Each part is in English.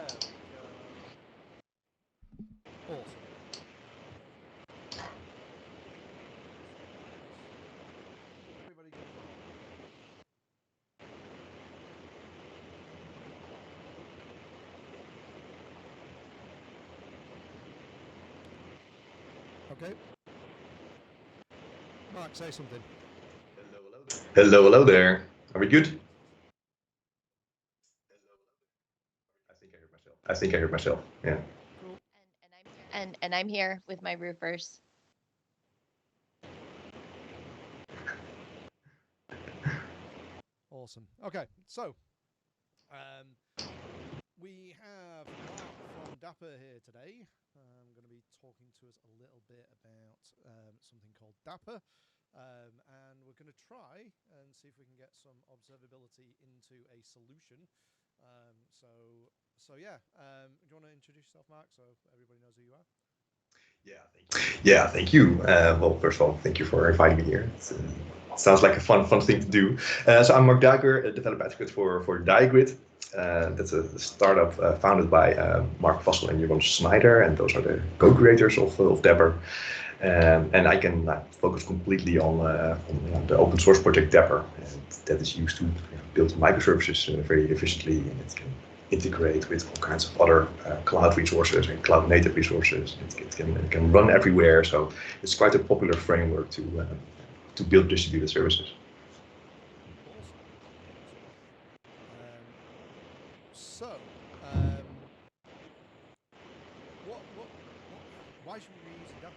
Awesome. Everybody good? Okay. Mark, say something. Hello, hello there. Are we good? I think I heard myself. Yeah. Cool. And I'm here with my roofers. Awesome. Okay, so we have Mark from Dapr here today. I'm going to be talking to us a little bit about something called Dapr, and we're going to try and see if we can get some observability into a solution. So yeah, do you want to introduce yourself, Mark, so everybody knows who you are? Yeah, thank you. Well, first of all, thank you for inviting me here. It sounds like a fun thing to do. So I'm Marc Duiker, a developer advocate for Digrid. That's a startup founded by Mark Vassel and Jeroen Snyder, and those are the co-creators of Dapr. And I can focus completely on the open source project Dapr, and that is used to build microservices very efficiently, and it can integrate with all kinds of other cloud resources and cloud native resources. It can run everywhere, so it's quite a popular framework to build distributed services. So, why should we be using Dapr?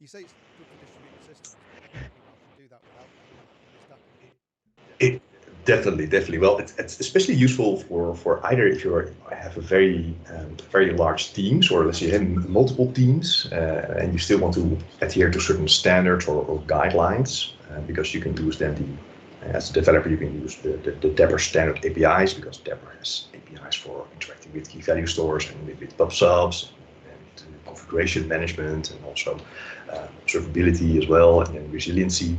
You say it's good for distributed systems, but not many people can do that without It definitely. Well, it's especially useful for either if you have a very large teams, or let's say you have multiple teams, and you still want to adhere to certain standards or guidelines, because you can use then as a developer, you can use the Dapr standard APIs, because Dapr has APIs for interacting with key value stores and with pub subs, and configuration management, and also observability as well, and resiliency.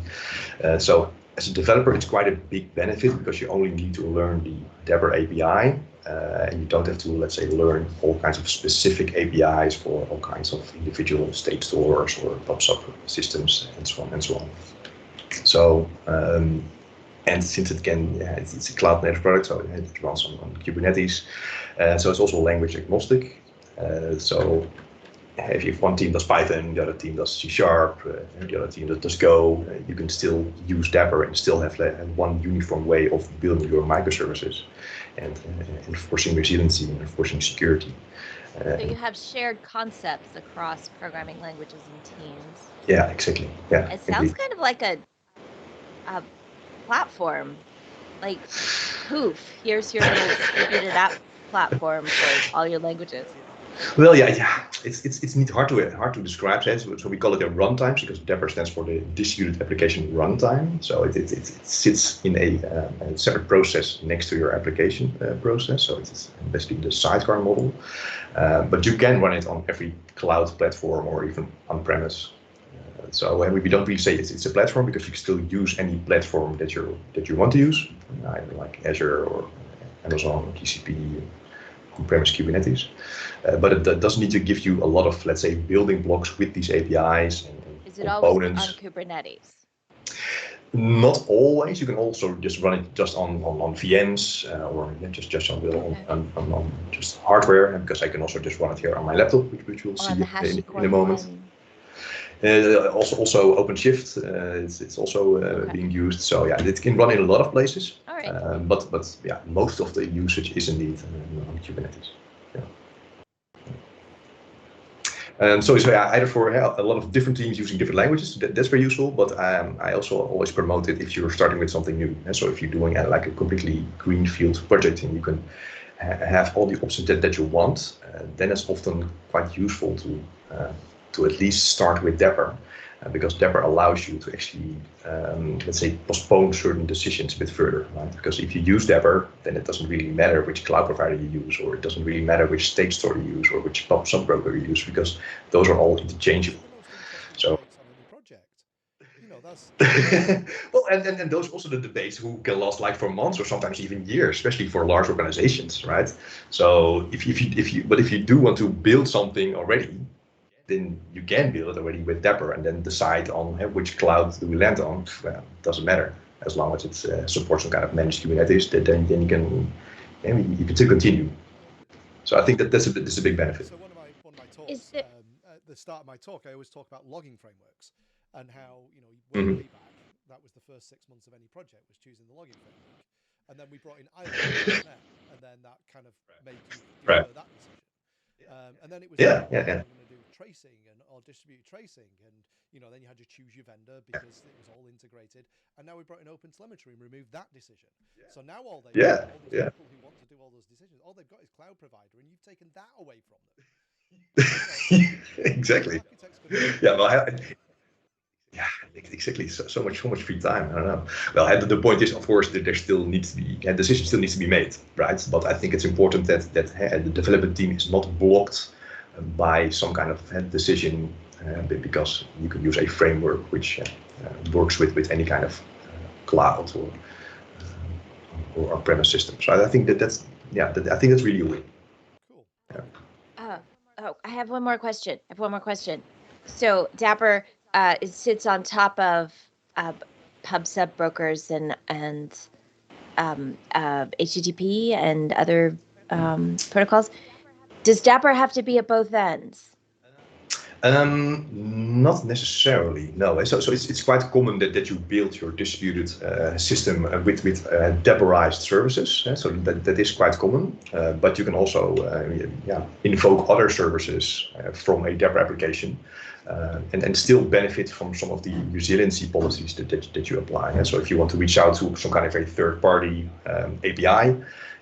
So as a developer, it's quite a big benefit, because you only need to learn the Dapr API, and you don't have to, let's say, learn all kinds of specific APIs for all kinds of individual state stores or pub sub systems, and so on and so on. So, and since it's a cloud native product, so it runs on Kubernetes, so it's also language agnostic. So if one team does Python, the other team does C#, the other team does Go, you can still use Dapr and still have one uniform way of building your microservices and enforcing resiliency and enforcing security. So you have shared concepts across programming languages and teams. Yeah, exactly. Yeah. It sounds kind of like a platform, like poof, here's your little distributed app platform for all your languages. Well, yeah, it's hard to describe that. So we call it a runtime, because Dapr stands for the distributed application runtime. So it sits in a separate process next to your application process. So it's basically the sidecar model. But you can run it on every cloud platform or even on-premise. So we don't really say it's a platform, because you can still use any platform that you want to use, either like Azure or Amazon, GCP, on-premise Kubernetes. But it does need to give you a lot of, let's say, building blocks with these APIs and Is it components. always on Kubernetes? Not always. You can also just run it just on VMs, or just on just hardware, because I can also just run it here on my laptop, which we'll see in a moment. Also OpenShift, it's also being used. So yeah, it can run in a lot of places. All right. But yeah, most of the usage is indeed on Kubernetes. Yeah. So it's either for a lot of different teams using different languages, that's very useful. But I also always promote it if you're starting with something new. And so if you're doing like a completely greenfield project, and you can have all the options that you want, then it's often quite useful to at least start with Dapr, because Dapr allows you to actually, let's say, postpone certain decisions a bit further, right? Because if you use Dapr, then it doesn't really matter which cloud provider you use, or it doesn't really matter which state store you use, or which pub sub broker you use, because those are all interchangeable. So, on any project, That's Well, and those also the debates who can last like for months or sometimes even years, especially for large organizations, right? So if you do want to build something already, then you can build it already with Dapr and then decide on which cloud do we land on. Well, doesn't matter as long as it supports some kind of managed Kubernetes. Then you can still continue. So I think that that's a big benefit. so one of my Is talks there at the start of my talk, I always talk about logging frameworks and how Hmm. way back that was the first 6 months of any project was choosing the logging framework, and then we brought in island.net, and then that kind of made you Right. defer that decision. And then it was Yeah. about, Yeah. okay, Yeah. we're going to do tracing or distributed tracing, and then you had to choose your vendor because it was all integrated. And now we brought in OpenTelemetry and removed that decision. So now all they've got, Yeah. all these Yeah. people who want to do all those decisions, all they've got is cloud provider, and you've taken that away from them. The Exactly. architects could have done Yeah. that. Well, yeah, exactly. So much free time. I don't know. Well, the point is, of course, that there still needs to be a decision still needs to be made, right? But I think it's important that the development team is not blocked by some kind of decision because you can use a framework which works with any kind of cloud or on-premise system. So I think that's yeah, I think that's really a win. Cool. Yeah. uh, oh, I have one more question. I have one more question. So Dapper it sits on top of pub sub brokers and HTTP and other protocols. Does Dapper have to be at both ends? Not necessarily, no. So it's quite common that you build your distributed system with Dapperized services. So that is quite common. But you can also invoke other services from a Dapper application and still benefit from some of the resiliency policies that you apply. And so if you want to reach out to some kind of a third-party API,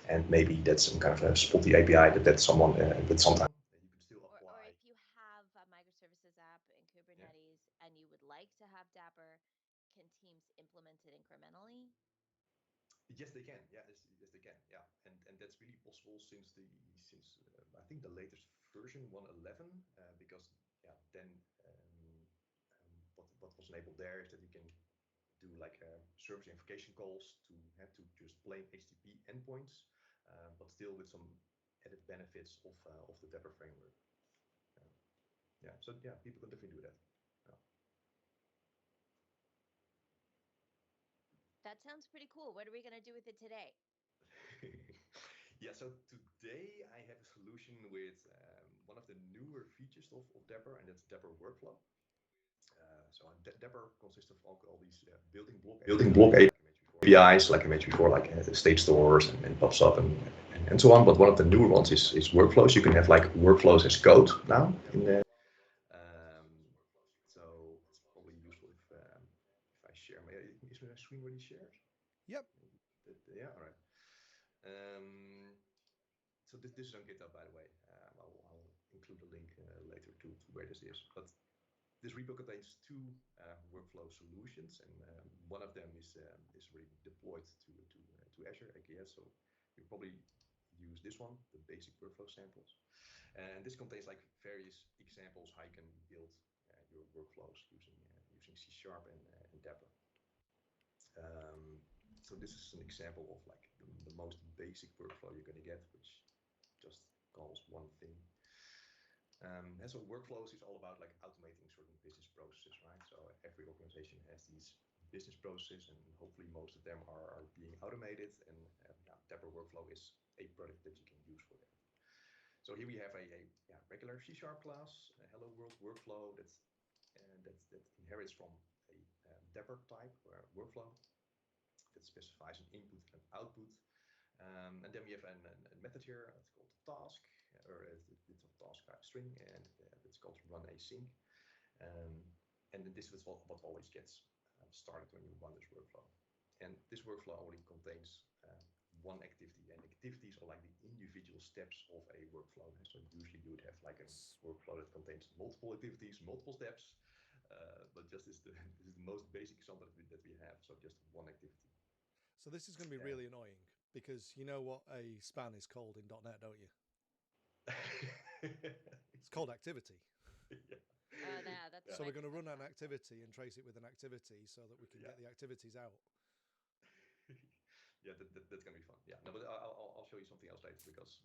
and maybe that's some kind of a spotty API that someone that sometimes you can still Or apply. if you have a microservices app in Kubernetes and you would like to have Dapper, can teams implement it incrementally? Yes, they can. Yeah, yes, they can. Yeah, and that's really possible since I think the latest version 111 because yeah then what was enabled there is that you can do like service invocation calls to have to just plain HTTP endpoints, but still with some added benefits of the Dapper framework. Yeah, yeah. So yeah, people can definitely do that. Yeah. That sounds pretty cool. What are we going to do with it today? Yeah, so today I have a solution with one of the newer features of Dapper, and that's Dapper Workflow. Dapper consists of all these building block APIs, like I mentioned before, like state stores and pops up and so on. But one of the newer ones is workflows. You can have like workflows as code now. Um, so it's probably useful if I share my is my screen already shared? Yep. Yeah, all right. Um, so this is on GitHub, by the way. I'll include a link later to where this is. But this repo contains two workflow solutions, and one of them is already deployed to Azure AKS. So you probably use this one, the basic workflow samples, and this contains like various examples how you can build your workflows using C# and Dapper. Um, so this is an example of like the most basic workflow you're going to get, which just calls one thing. And so workflows is all about like automating certain business processes, right? So every organization has these business processes, and hopefully most of them are being automated. And yeah, Dapper Workflow is a product that you can use for that. So here we have a regular C# class, a Hello World workflow that inherits from a Dapper type workflow that specifies an input and output. And then we have a method here. It's called task, or it's a task type string, and it's called run async. Um, and then this is what always gets started when you run this workflow. And this workflow only contains one activity, and activities are like the individual steps of a workflow. So usually you would have like a workflow that contains multiple activities, multiple steps, but just this is the most basic example that we have. So just one activity. So this is going to be really annoying because you know what a span is called in .NET, don't you? It's called activity. Yeah. Oh, no, that's So what we're going to run an Microsoft activity and trace it with an activity so that we can get the activities out. Yeah, that's gonna be fun. Yeah, no, but I'll show you something else later because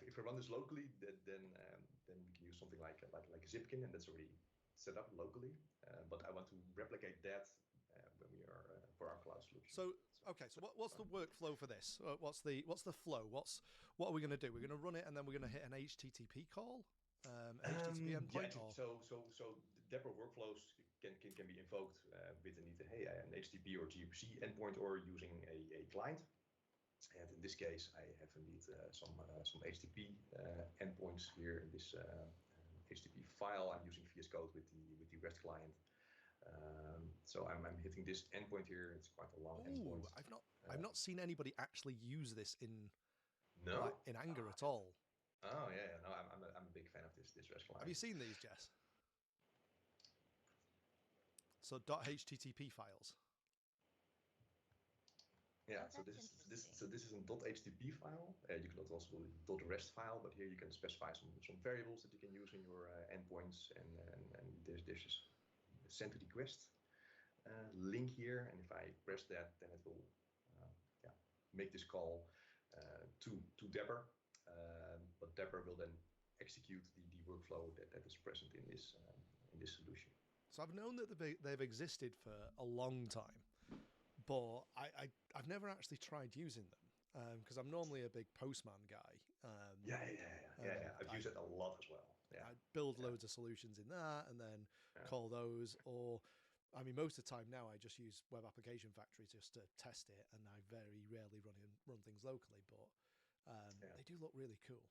if we run this locally, then we can use something like Zipkin, and that's already set up locally. But I want to replicate that when we are for our cloud solution. So okay, so what's the workflow for this? What's the flow? What are we going to do? We're going to run it, and then we're going to hit an HTTP call, HTTP endpoint. Yeah, so the Dapr workflows can be invoked with an HTTP or gRPC endpoint or using a client. And in this case, I have indeed some HTTP endpoints here in this HTTP file. I'm using VS Code with the REST client. So I'm hitting this endpoint here. It's quite a long endpoint. I've not seen anybody actually use this in Anger at all. Oh yeah, no, I'm a big fan of this REST client. Have you seen these, Jess? So .http files. Yeah, so this is a .http file. You can also do a .rest file, but here you can specify some variables that you can use in your endpoints, and there's this send to request link here, and if I press that, then it will make this call to Dapr, but Dapr will then execute the workflow that is present in this solution. So I've known that they've existed for a long time, but I've never actually tried using them because I'm normally a big Postman guy. I've used it a lot as well. Yeah, I build loads of solutions in that and then call those, or I mean, most of the time now I just use Web Application Factory just to test it, and I very rarely run things locally, but they do look really cool.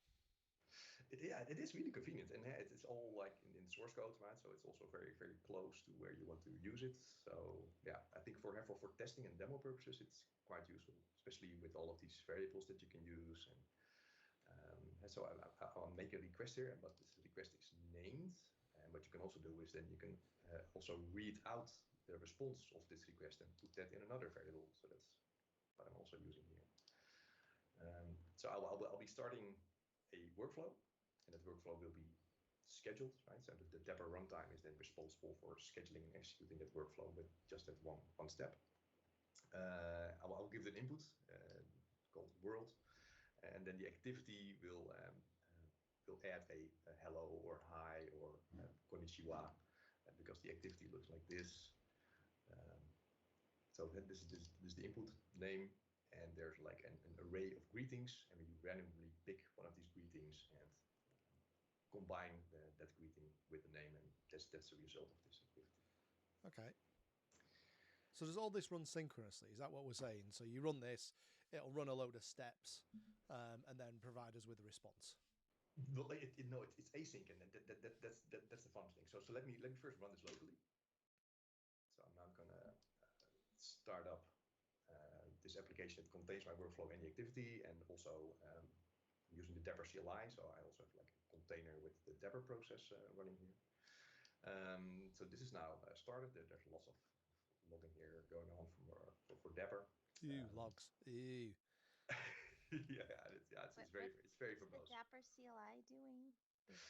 It is really convenient, and it's all like in the source code, right? So it's also very, very close to where you want to use it. So yeah, I think for testing and demo purposes, it's quite useful, especially with all of these variables that you can use. And so I'll make a request here, but this request is named. And what you can also do is then you can also read out the response of this request and put that in another variable. So that's what I'm also using here. So I'll be starting a workflow, and that workflow will be scheduled, right? So the Dapr runtime is then responsible for scheduling and executing that workflow with just that one step. I'll give it an input called world, and then the activity will add a hello or hi or konnichiwa, because the activity looks like this. So this is the input name, and there's like an array of greetings, and we randomly pick one of these greetings and combine that greeting with the name, and that's the result of this activity. Okay. So does all this run synchronously? Is that what we're saying? So you run this, it'll run a load of steps, and then provide us with a response. Well, it's async, and that's the fun thing. So let me first run this locally. So I'm now gonna start up this application that contains my workflow and the activity, and also using the Dapr CLI. So I also have like a container with the Dapr process running here. So this is now started. There's lots of logging here going on for Dapr. What Logs. It's very verbose. What's the Dapr CLI doing?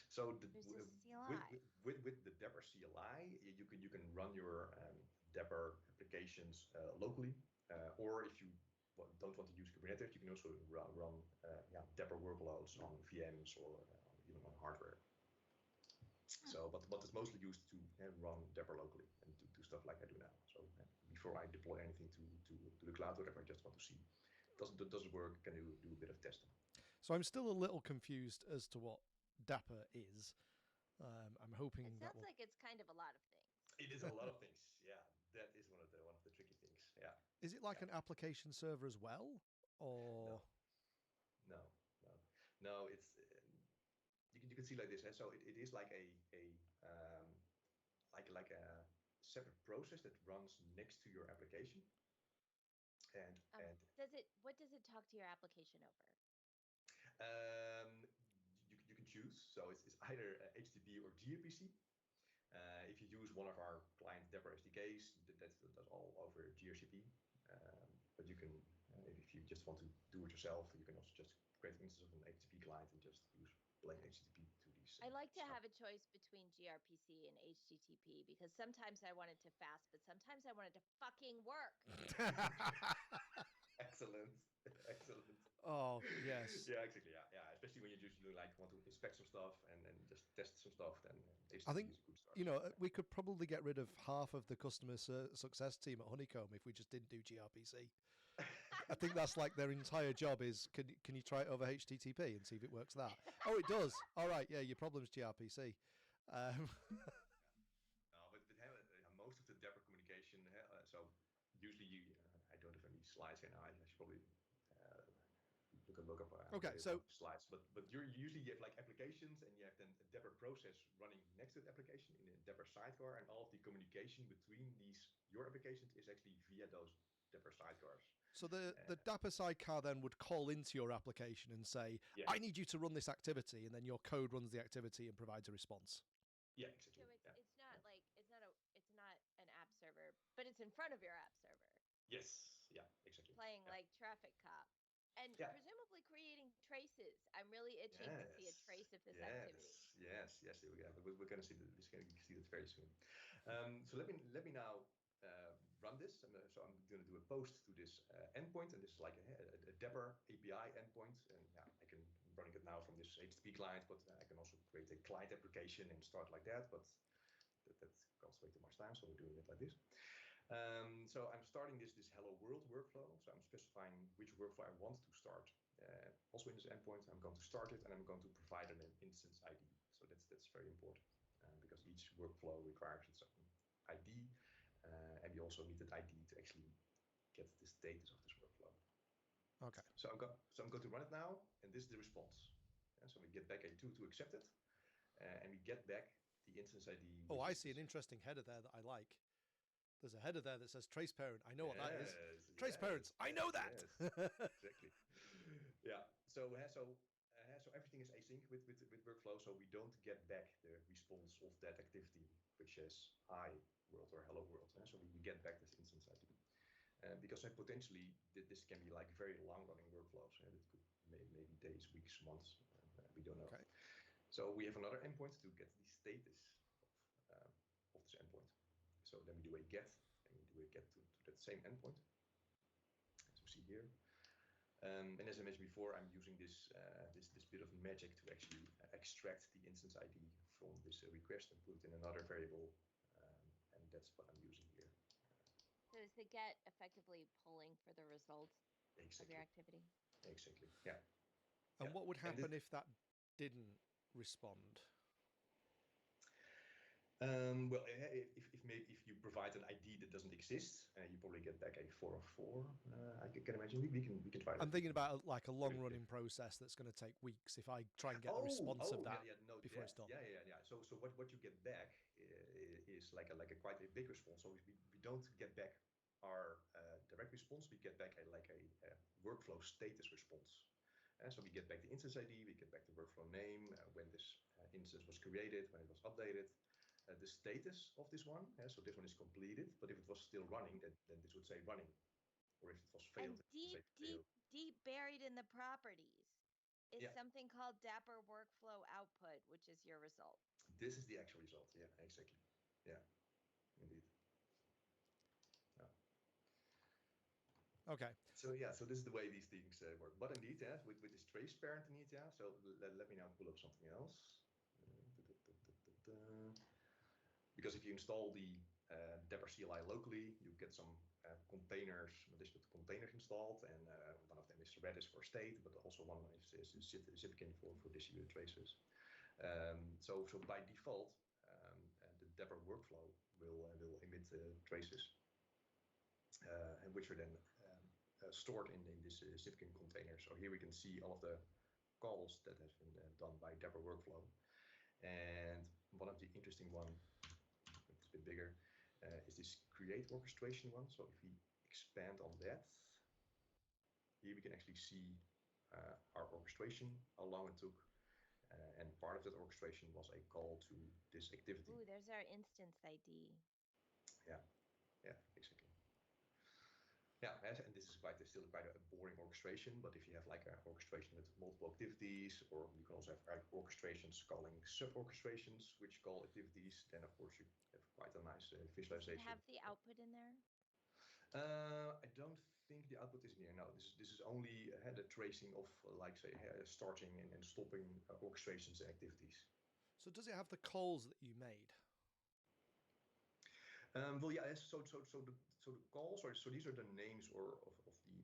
So There's a CLI. with the Dapr CLI, you can run your Dapr applications locally, or if you don't want to use Kubernetes, you can also run Dapr workloads on VMs or even on hardware. So, but it's mostly used to run Dapr locally and to do stuff like I do now. So before I deploy anything to the cloud, whatever, I just want to see does it work? Can you do a bit of testing? So I'm still a little confused as to what Dapr is. I'm hoping it sounds like it's kind of a lot of things. It is a lot of things. Yeah, that is one of the tricky things. Yeah. Is it like an application server as well, or no? It's you can see like this. So it is like a separate process that runs next to your application. And what does it talk to your application over? You can choose. So it's either HTTP or gRPC. If you use one of our client Dapr SDKs, that's all over gRPC. But you can, if you just want to do it yourself, you can also just create an instance of an HTTP client and just use plain HTTP to these. I like to stuff. have a choice between gRPC and HTTP because sometimes I want it to fast, but sometimes I want it to fucking work. Excellent. Excellent. Oh, yes. Yeah, exactly. Yeah. Especially when you just want to inspect some stuff and just test some stuff, then HTTP I think, is a good start. we could probably get rid of half of the customer success team at Honeycomb if we just didn't do gRPC. I think that's like their entire job is, can you try it over HTTP and see if it works that? Oh, it does. All right, yeah, your problem's gRPC. No, but most of the Dapr communication, so usually I don't have any slides here now. I should probably look up Okay, so slides. But usually you have like applications, and you have then a Dapr process running next to the application in a Dapr sidecar, and all of the communication between your applications is actually via those Dapr sidecars. So the Dapr sidecar then would call into your application and say, Yeah. I need you to run this activity, and then your code runs the activity and provides a response. Yeah, exactly. So it's not an app server, but it's in front of your app server. Yes. Yeah, exactly. Playing like traffic cop. And presumably creating traces. I'm really itching to see a trace of this activity. Yes. We're going to see that. We're going to see that very soon. So let me now run this. So I'm going to do a post to this endpoint, and this is like a Dapr API endpoint. And I'm running it now from this HTTP client, but I can also create a client application and start like that. But that costs way too much time, so we're doing it like this. So I'm starting this hello world workflow. So I'm specifying which workflow I want to start. Also in this endpoint, I'm going to start it, and I'm going to provide an instance ID. So that's very important because each workflow requires its own ID, and we also need that ID to actually get the status of this workflow. Okay. So I'm going to run it now, and this is the response. So we get back a to accept it, and we get back the instance ID. Oh, I see an interesting header there that I like. There's a header there that says trace parent. I know what that is. Trace parents. I know that. Exactly. Yeah. So everything is async with workflow. So we don't get back the response of that activity, which is hi world or hello world. So we get back this instance ID. Because potentially this can be like very long running workflows. It could maybe days, weeks, months. We don't know. Okay. So we have another endpoint to get the status of this endpoint. So then we do a get, and we do a get to that same endpoint, as we see here. And as I mentioned before, I'm using this bit of magic to actually extract the instance ID from this request and put it in another variable, and that's what I'm using here. So is the get effectively pulling for the result of your activity? Exactly, yeah. And what would happen if that didn't respond? Well, if you provide an ID that doesn't exist, you probably get back a 404. I can imagine we can try that. I'm thinking about like a long running process that's going to take weeks. If I try and get a response of that before it's done. Yeah. So what you get back is like a quite a big response. So we don't get back our direct response. We get back a workflow status response. So we get back the instance ID, we get back the workflow name, when this instance was created, when it was updated. The status of this one, so this one is completed, but if it was still running, then this would say running, or if it was failed, and deep buried in the properties is something called Dapr workflow output, which is your result. This is the actual result. Yeah, exactly. Yeah, indeed. Yeah. Okay. So this is the way these things work. But indeed, with this trace parent indeed, so let me now pull up something else. Because if you install the Dapr CLI locally, you get some containers, additional containers installed, and one of them is Redis for state, but also one is Zipkin for distributed traces. So by default, the Dapr workflow will emit traces, and which are then stored in this Zipkin container. So here we can see all of the calls that have been done by Dapr workflow, and one of the interesting one. It's a bit bigger, is this create orchestration one. So if we expand on that, here we can actually see our orchestration, how long it took, and part of that orchestration was a call to this activity. Ooh, there's our instance ID. Yeah, exactly. Yeah, and this is still quite a boring orchestration, but if you have like an orchestration with multiple activities, or you can also have like orchestrations calling sub-orchestrations, which call activities, then of course you have quite a nice visualization. Does it have the output in there? I don't think the output is in here. No, this is only the tracing of, like say, starting and stopping orchestrations and activities. So does it have the calls that you made? Well, yeah. So the calls, so these are the names of the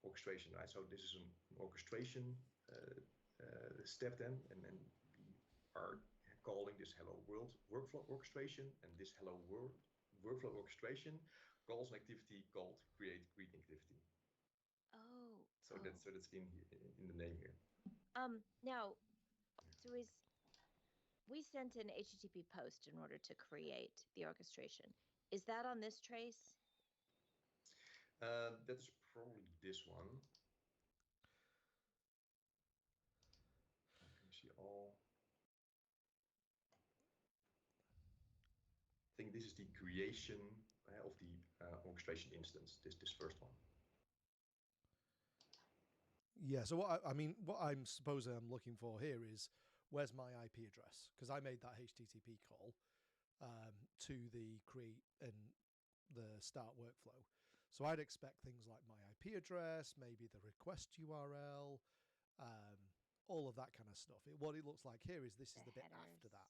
orchestration, right? So this is an orchestration step then, and then we are calling this hello world workflow orchestration, and this hello world workflow orchestration calls an activity called create greeting activity. Oh. So that's in the name here. Now, so we sent an HTTP post in order to create the orchestration. Is that on this trace? That is probably this one. Can you see all? I think this is the creation of the orchestration instance. This first one. Yeah. So what I'm supposing I'm looking for here is where's my IP address, because I made that HTTP call to the create and the start workflow. So I'd expect things like my IP address, maybe the request URL, all of that kind of stuff. What it looks like here is this is the bit after that.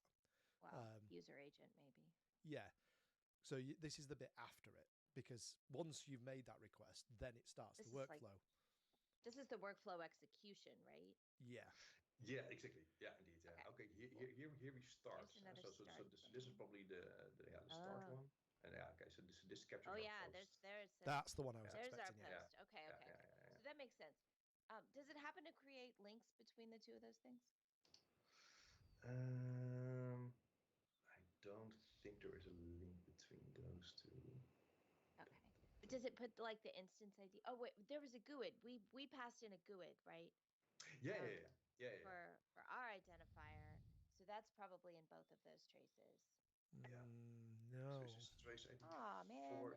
Well, user agent maybe. Yeah. So this is the bit after it, because once you've made that request, then it starts the workflow. This is the workflow execution, right? Yeah. Yeah, exactly. Yeah, indeed. Yeah. Okay. Here we start. So this is probably the start one. And yeah, okay. So this captures. Oh yeah, post. That's the one I was expecting. There's our post. Yeah. Okay. So that makes sense. Does it happen to create links between the two of those things? I don't think there is a link between those two. Okay. But does it put like the instance ID? Oh wait, there was a GUID. We passed in a GUID, right? Yeah. For our identifier. So that's probably in both of those traces. Yeah. No. So this is trace ID. Oh man.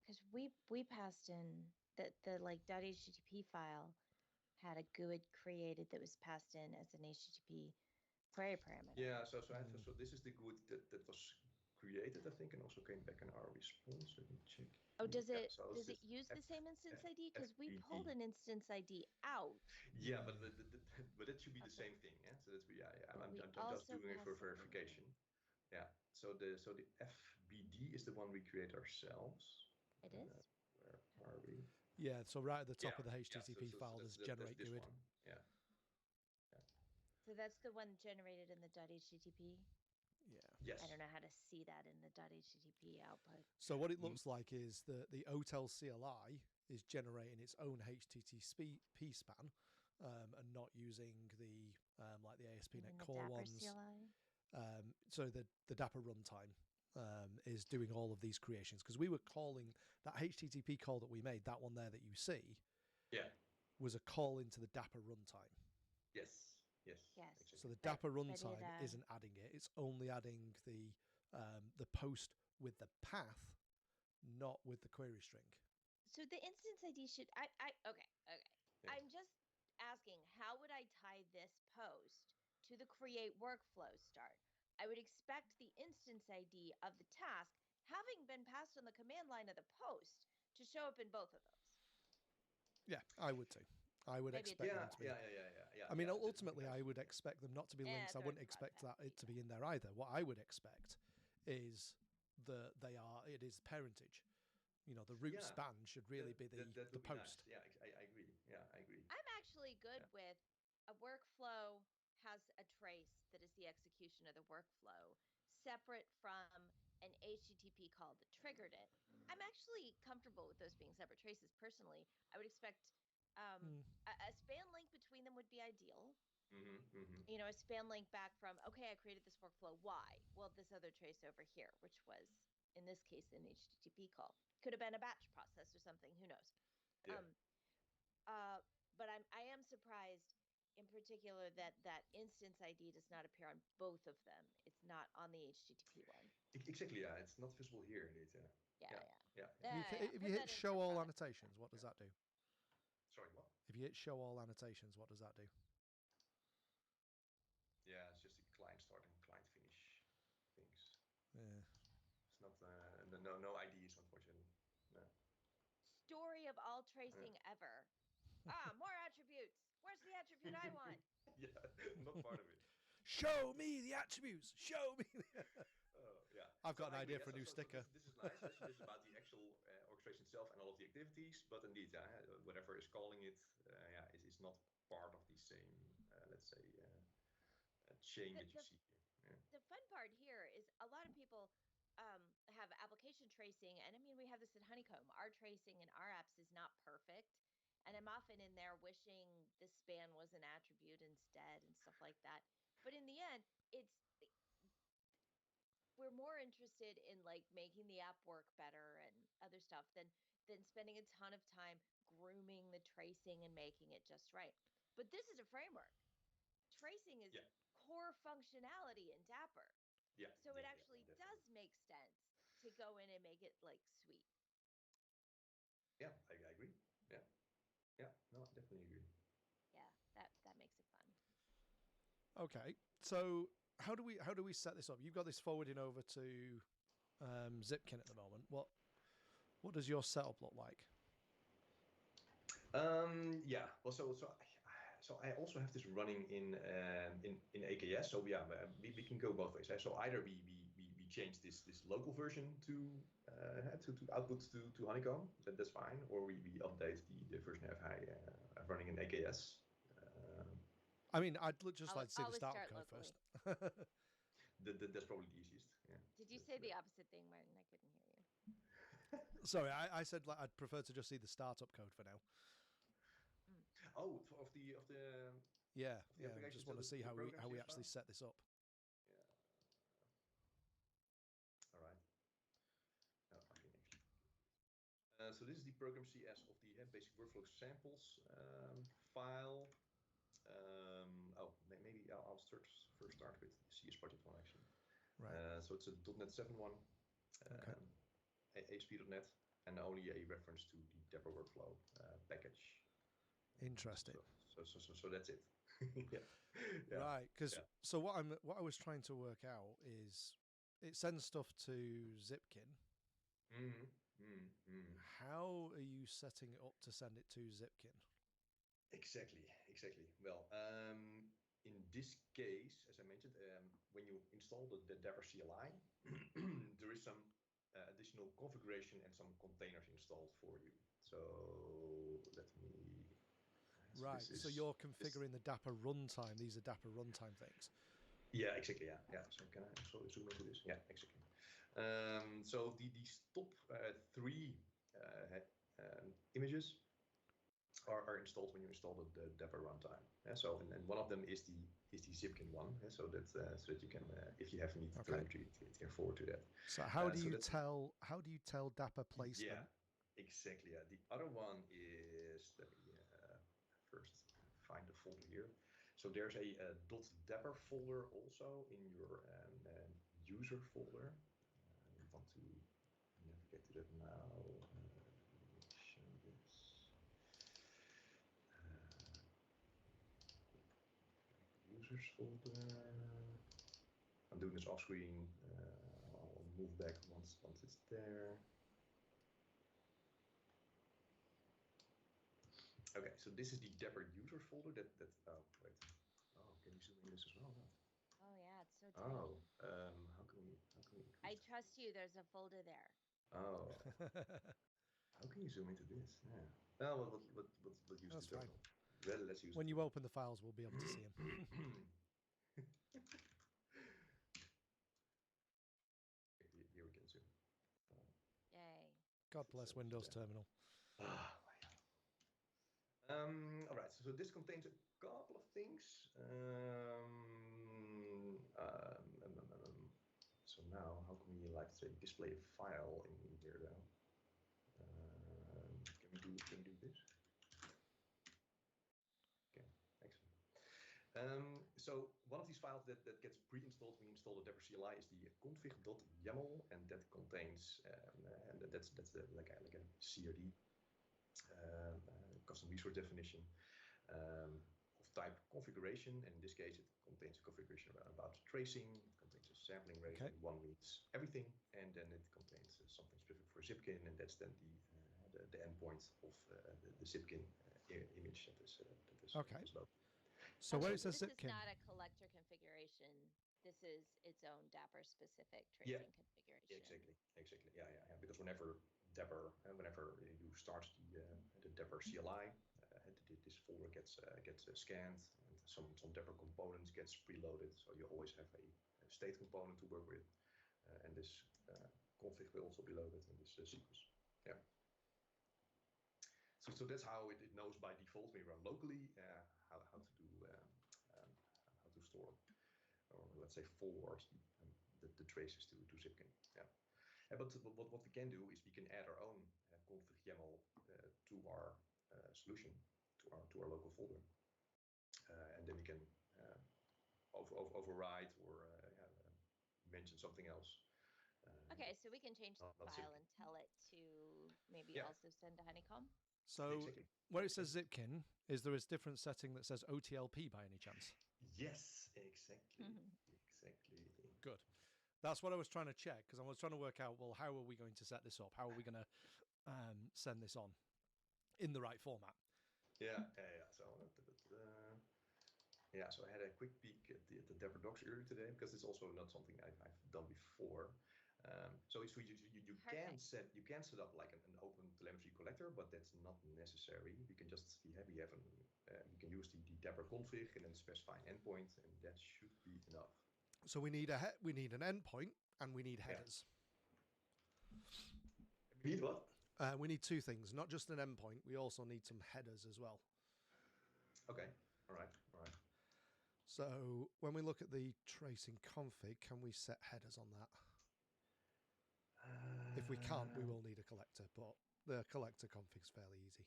Because we passed in the like .http file had a GUID created that was passed in as an HTTP query parameter. Yeah, so this is the GUID that was created, I think, and also came back in our response. Let me check. Oh, does it use the same instance ID? Because we pulled an instance ID out. Yeah, but it should be the same thing. Yeah, so that's I'm just doing it for verification. Yeah. So the FBD is the one we create ourselves. It is. Where are we? Yeah. So right at the top of the HTTP file, there's generate GUID. One. Yeah. So that's the one generated in the .http. Yeah. Yes. I don't know how to see that in the .http output. So what it looks like is that the OTel CLI is generating its own HTTP span, and not using the like the ASP.NET Core ones. CLI? So the Dapr runtime is doing all of these creations, because we were calling that HTTP call that we made, that one there that you see, was a call into the Dapr runtime. Yes. Exactly. So the Dapr runtime isn't adding it; it's only adding the post with the path, not with the query string. So the instance ID should okay. Yeah. I'm just asking, how would I tie this post to the create workflow start? I would expect the instance ID of the task, having been passed on the command line of the post, to show up in both of those. Yeah, I would too. I would expect them to be. Yeah. I mean, ultimately, I would expect them not to be links. I wouldn't expect it to be in there either. What I would expect is that it is parentage. You know, the root span should really be the post. Nice. Yeah, I agree. Yeah, I agree. I'm actually good with a workflow has a trace that is the execution of the workflow, separate from an HTTP call that triggered it. I'm actually comfortable with those being separate traces personally. I would expect a span link between them would be ideal. You know, a span link back from, okay, I created this workflow. Why? Well, this other trace over here, which was, in this case, an HTTP call. Could have been a batch process or something. Who knows? Yeah. But I am surprised in particular that instance ID does not appear on both of them. It's not on the HTTP one. Exactly, yeah. It's not visible here indeed. Yeah. If you Put hit that in show for all product annotations, feedback. what does that do? Sorry, what? If you hit show all annotations, what does that do? Yeah, it's just a client start and client finish things. Yeah. It's not no IDs, unfortunately. No. Story of all tracing ever. More attributes. Where's the attribute I want? Yeah, not part of it. Show me the attributes. Show me. Yeah. I've got an I agree, idea for a new sticker. This is nice. This is about the actual orchestration itself and all of the activities. But indeed, whatever is calling it, is not part of the same, let's say, chain that you see here. Yeah. The fun part here is a lot of people have application tracing, and I mean, we have this at Honeycomb. Our tracing in our apps is not perfect, and I'm often in there wishing the span was an attribute instead and stuff like that. But in the end, we're more interested in like making the app work better and other stuff than spending a ton of time grooming the tracing and making it just right. But this is a framework. Tracing is core functionality in Dapr. Yeah. So it actually does make sense to go in and make it like sweet. Yeah, I agree. Yeah, no, I definitely agree. Yeah, that makes it fun. Okay, so how do we set this up? You've got this forwarding over to Zipkin at the moment. What does your setup look like? Yeah. Well, so I also have this running in AKS. So yeah, we can go both ways. So either we change this local version to output to Honeycomb. That's fine. Or we update the version I've running in AKS. I mean, I'd just like to see the Always startup start code locally. first. That's probably the easiest. Yeah. Did you say the opposite thing, Martin? I couldn't hear you. Sorry, I said like I'd prefer to just see the startup code for now. Oh, of the yeah. I application, just so want to see the how we program actually CS file? set this up. Yeah. All right. No, I can actually. So this is the program CS of the basic workflow samples file. Maybe I'll first start with the CS project one actually. Right. So it's a .NET 7.1, ASP.NET, and only a reference to the Dapr workflow package. Interesting. So that's it. Yeah. Right, because so what I was trying to work out is it sends stuff to Zipkin. How are you setting it up to send it to Zipkin? Exactly. Well, in this case, as I mentioned, when you install the Dapr CLI, there is some additional configuration and some containers installed for you. So let me. Right. So you're configuring the Dapr runtime. These are Dapr runtime things. Yeah, exactly. Yeah. So can I also zoom into this? Yeah, exactly. So these top three images are installed when you install the Dapr runtime. So and one of them is the Zipkin one. So that you can, if you have any telemetry, it can forward to that. So how do you tell Dapr placement? Yeah, exactly. Yeah. The other one is, let me first find the folder here. So there's a .dapr folder also in your user folder. I want to navigate to that now. Show this. Users folder. I'm doing this off screen. I'll move back once it's there. Okay, so this is the Dapr user folder that oh wait. Oh, can you zoom in this as well? No. Oh yeah, it's so tiny. Oh, how can we I trust you. There's a folder there. Oh. How can you zoom into this? Yeah. Oh, we'll use the terminal. Well, let's use when you open the files, we'll be able to see them. Here we can zoom. Yay. God bless Windows Terminal. All right, so this contains a couple of things. So now, how can we, like, say, display a file in here though? Can we do this? Okay, excellent. So one of these files that gets pre-installed when you install the Dapr CLI is the config.yaml, and that contains and that's like a CRD custom resource definition of type configuration, and in this case it contains a configuration about tracing, it contains a sampling rate, and one means everything, and then it contains something specific for Zipkin, and that's then the endpoint of the Zipkin image that is loaded. So where it says this Zipkin, is not a collector configuration. This is its own Dapr specific tracing configuration. Exactly. Yeah. Because whenever you start the Dapr CLI, this folder gets scanned, and some Dapr components gets preloaded. So you always have a state component to work with, and this config will also be loaded in this sequence. Yeah. So that's how it knows by default when you run locally how to store, or let's say forward the traces to Zipkin. Yeah. But what we can do is we can add our own config YAML to our solution, to our local folder, and then we can override or mention something else. Okay, so we can change the file and tell it to maybe also send to Honeycomb. So where it says Zipkin, is there a different setting that says OTLP by any chance? Yes, exactly. Good. That's what I was trying to check, because I was trying to work out, well, how are we going to set this up? How are we going to send this on in the right format? Yeah. So I had a quick peek at the Dapr docs earlier today, because it's also not something I've done before. So you can set up like an OpenTelemetry collector, but that's not necessary. We can just you can use the Dapr config and then specify an endpoint, and that should be enough. So we need an endpoint, and we need headers. We need what? We need two things, not just an endpoint. We also need some headers as well. Okay. All right. So when we look at the tracing config, can we set headers on that? If we can't, we will need a collector, but the collector config's fairly easy.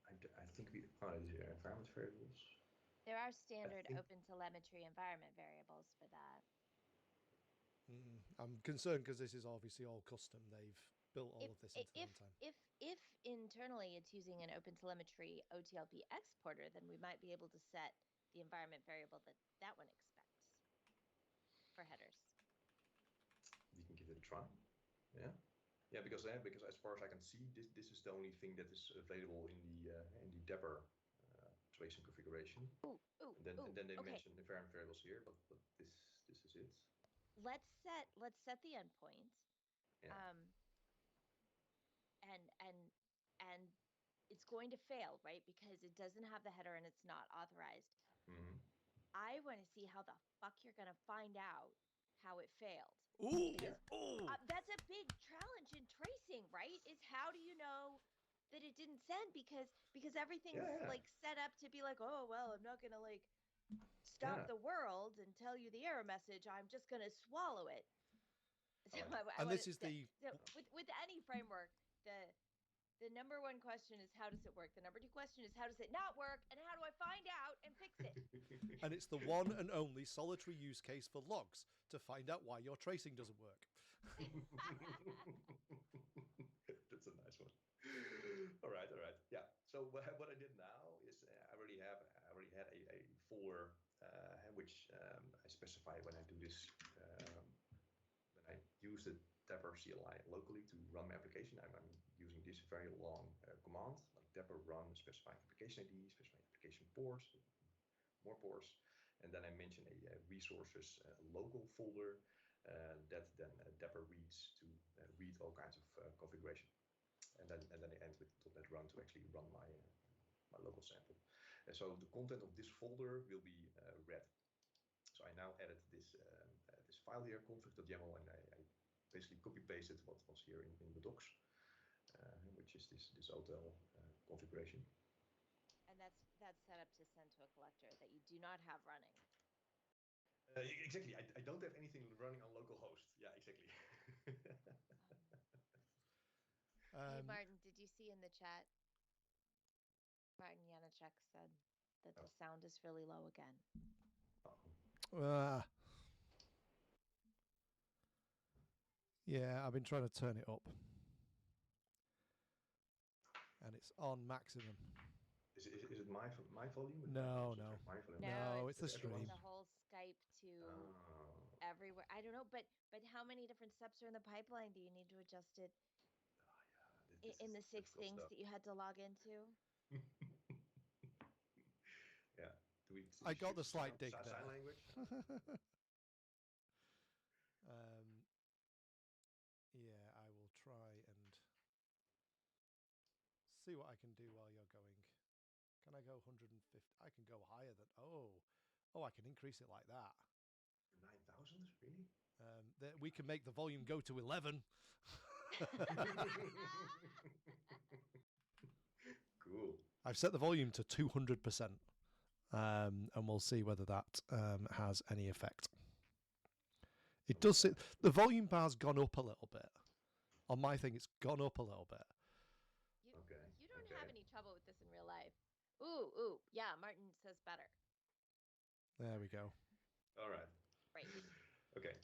I think we applied the environment variables. There are standard OpenTelemetry environment variables for that. I'm concerned because this is obviously all custom. They've built all of this into runtime. If internally it's using an OpenTelemetry OTLP exporter, then we might be able to set the environment variable that one expects for headers. We can give it a try. Yeah, because as far as I can see, this is the only thing that is available in the Dapr tracing configuration. And then they mention the environment variables here, but this is it. Let's set the endpoint. Yeah. And it's going to fail, right? Because it doesn't have the header and it's not authorized. Mm-hmm. I want to see how the fuck you're going to find out how it failed. That's a big challenge in tracing, right? Is how do you know that it didn't send? Because everything's like set up to be like, oh well, I'm not going to like stop the world and tell you the error message. I'm just going to swallow it. So with any framework, the number one question is how does it work? The number two question is how does it not work? And how do I find out and fix it? And it's the one and only solitary use case for logs to find out why your tracing doesn't work. That's a nice one. All right. Yeah. So what I did now is I already had a folder which I specify when I do this when I use the Dapr CLI locally to run my application. I'm using this very long command, like Dapr run specify application ID, specify application ports, more ports, and then I mention a resources local folder that then Dapr reads to read all kinds of configuration, and then I end with .NET run to actually run my local sample. So the content of this folder will be read. So I now edit this file here, config.yaml, and I basically copy-pasted what was here in the docs, which is this OTel configuration. And that's set up to send to a collector that you do not have running. Exactly. I don't have anything running on localhost. Yeah, exactly. Hey, Martin, did you see in the chat? Martin Janacek said. that the sound is really low again. Yeah, I've been trying to turn it up. And it's on maximum. Is it my volume? No. My volume. No, it's the It's stream. the whole Skype to everywhere. I don't know, but how many different steps are in the pipeline? Do you need to adjust it in the 6 things that you had to log into? Yeah. I got the slight dig there. Sign language. Yeah, I will try and see what I can do while you're going. Can I go 150? I can go higher than... Oh, I can increase it like that. 9,000? Really? We can make the volume go to 11. Cool. I've set the volume to 200%. And we'll see whether that has any effect. It does sit... The volume bar's gone up a little bit. On my thing, it's gone up a little bit. You don't have any trouble with this in real life. Ooh. Yeah, Martin says better. There we go. All right. Great. Okay.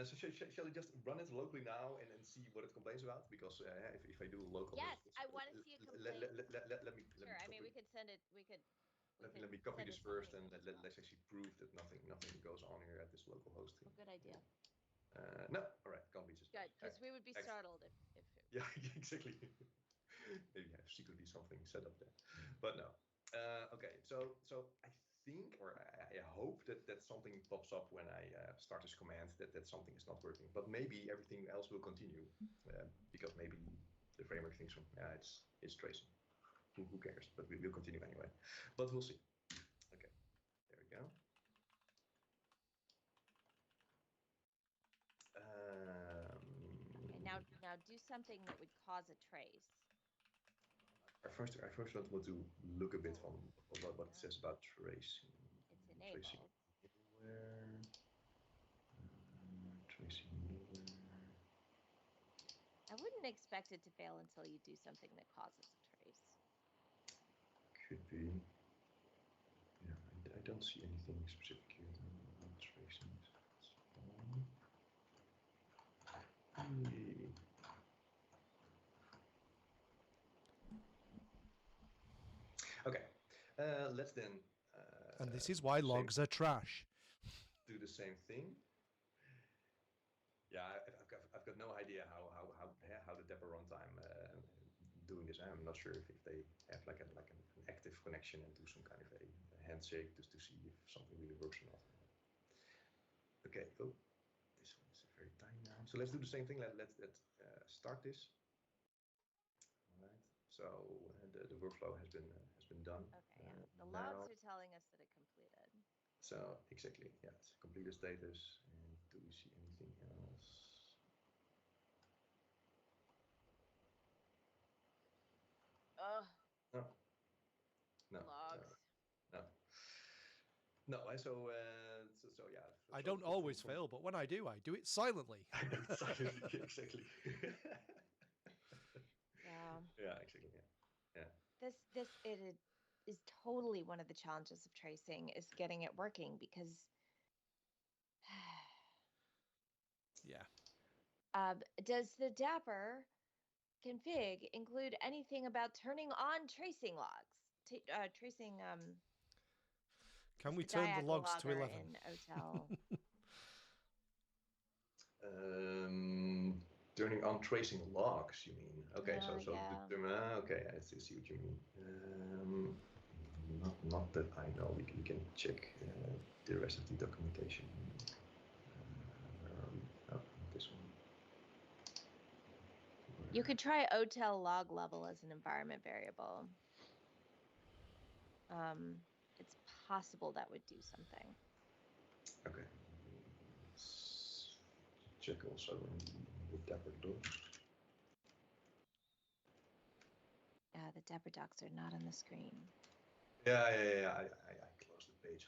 So shall we just run it locally now and see what it complains about? Because if I do local... Yes, I want to see a complaint. Let me... Sure, I mean, we could send it... Let me copy this first, and let's actually prove that nothing goes on here at this local hosting. Oh, good idea. No, all right, can't be just good, because we would be startled if yeah, exactly. Maybe I have secretly something set up there, but no. Okay, so I think, or I hope that something pops up when I start this command that something is not working. But maybe everything else will continue because maybe the framework thinks, yeah, it's tracing. Who cares? But we will continue anyway. But we'll see. Okay, there we go. And now do something that would cause a trace. I first want to look a bit on what it says about tracing. It's enabled. Tracing anywhere. Tracing anywhere. I wouldn't expect it to fail until you do something that causes a trace. Could be. Yeah, I don't see anything specific here on tracing. Okay, let's then. And this is why logs are trash. Do the same thing. Yeah, I've got no idea how the Dapr runtime doing this. I'm not sure if they have like an active connection and do some kind of a handshake just to see if something really works or not. Okay. Oh, this one is very tiny now. So let's do the same thing. Let's start this. All right. So the workflow has been done. Okay. Yeah. The logs are telling us that it completed. So exactly, yeah, it's completed status. And do we see anything else? No. Logs. No. So yeah. I don't always fail, but when I do it silently. Silently, exactly. Yeah. Yeah, exactly. Yeah. This is totally one of the challenges of tracing is getting it working because. Yeah. Does the Dapr config include anything about turning on tracing logs? Tracing. Can we turn the logs to 11? In OTel. Turning on tracing logs, you mean? Okay, so yeah. Okay, I see what you mean. Not that I know. We can check the rest of the documentation. This one. You could try OTel log level as an environment variable. It's possible that would do something. Okay. Let's check also in the Dapr docs. The Dapr docs are not on the screen. Yeah. I closed the page.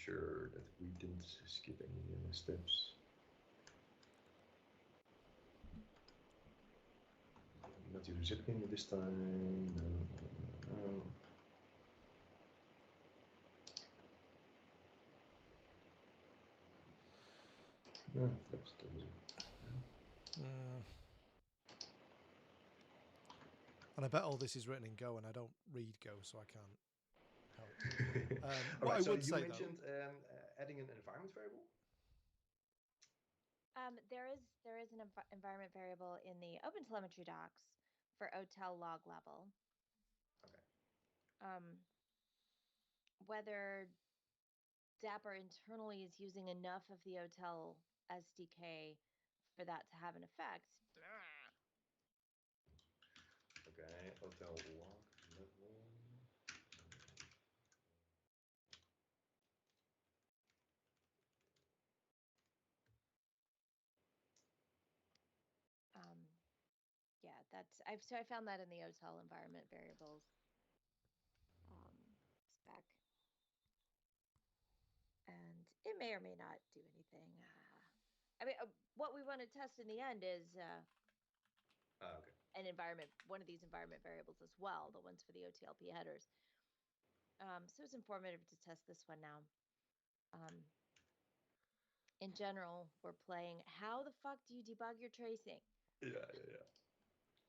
sure that we didn't skip any steps. Not use Zipkin this time. No. No, that was And I bet all this is written in Go, and I don't read Go, so I can't help. All right, I so would you say, mentioned adding an environment variable. There is an environment variable in the OpenTelemetry docs for OTel log level. Okay. Whether Dapr internally is using enough of the OTel SDK for that to have an effect. Okay, OTel log level. Yeah, so I found that in the OTel environment variables spec, and it may or may not do anything. I mean, what we want to test in the end is Okay. one of these environment variables as well, the ones for the OTLP headers. So it's informative to test this one now. In general, we're playing how the fuck do you debug your tracing? Yeah.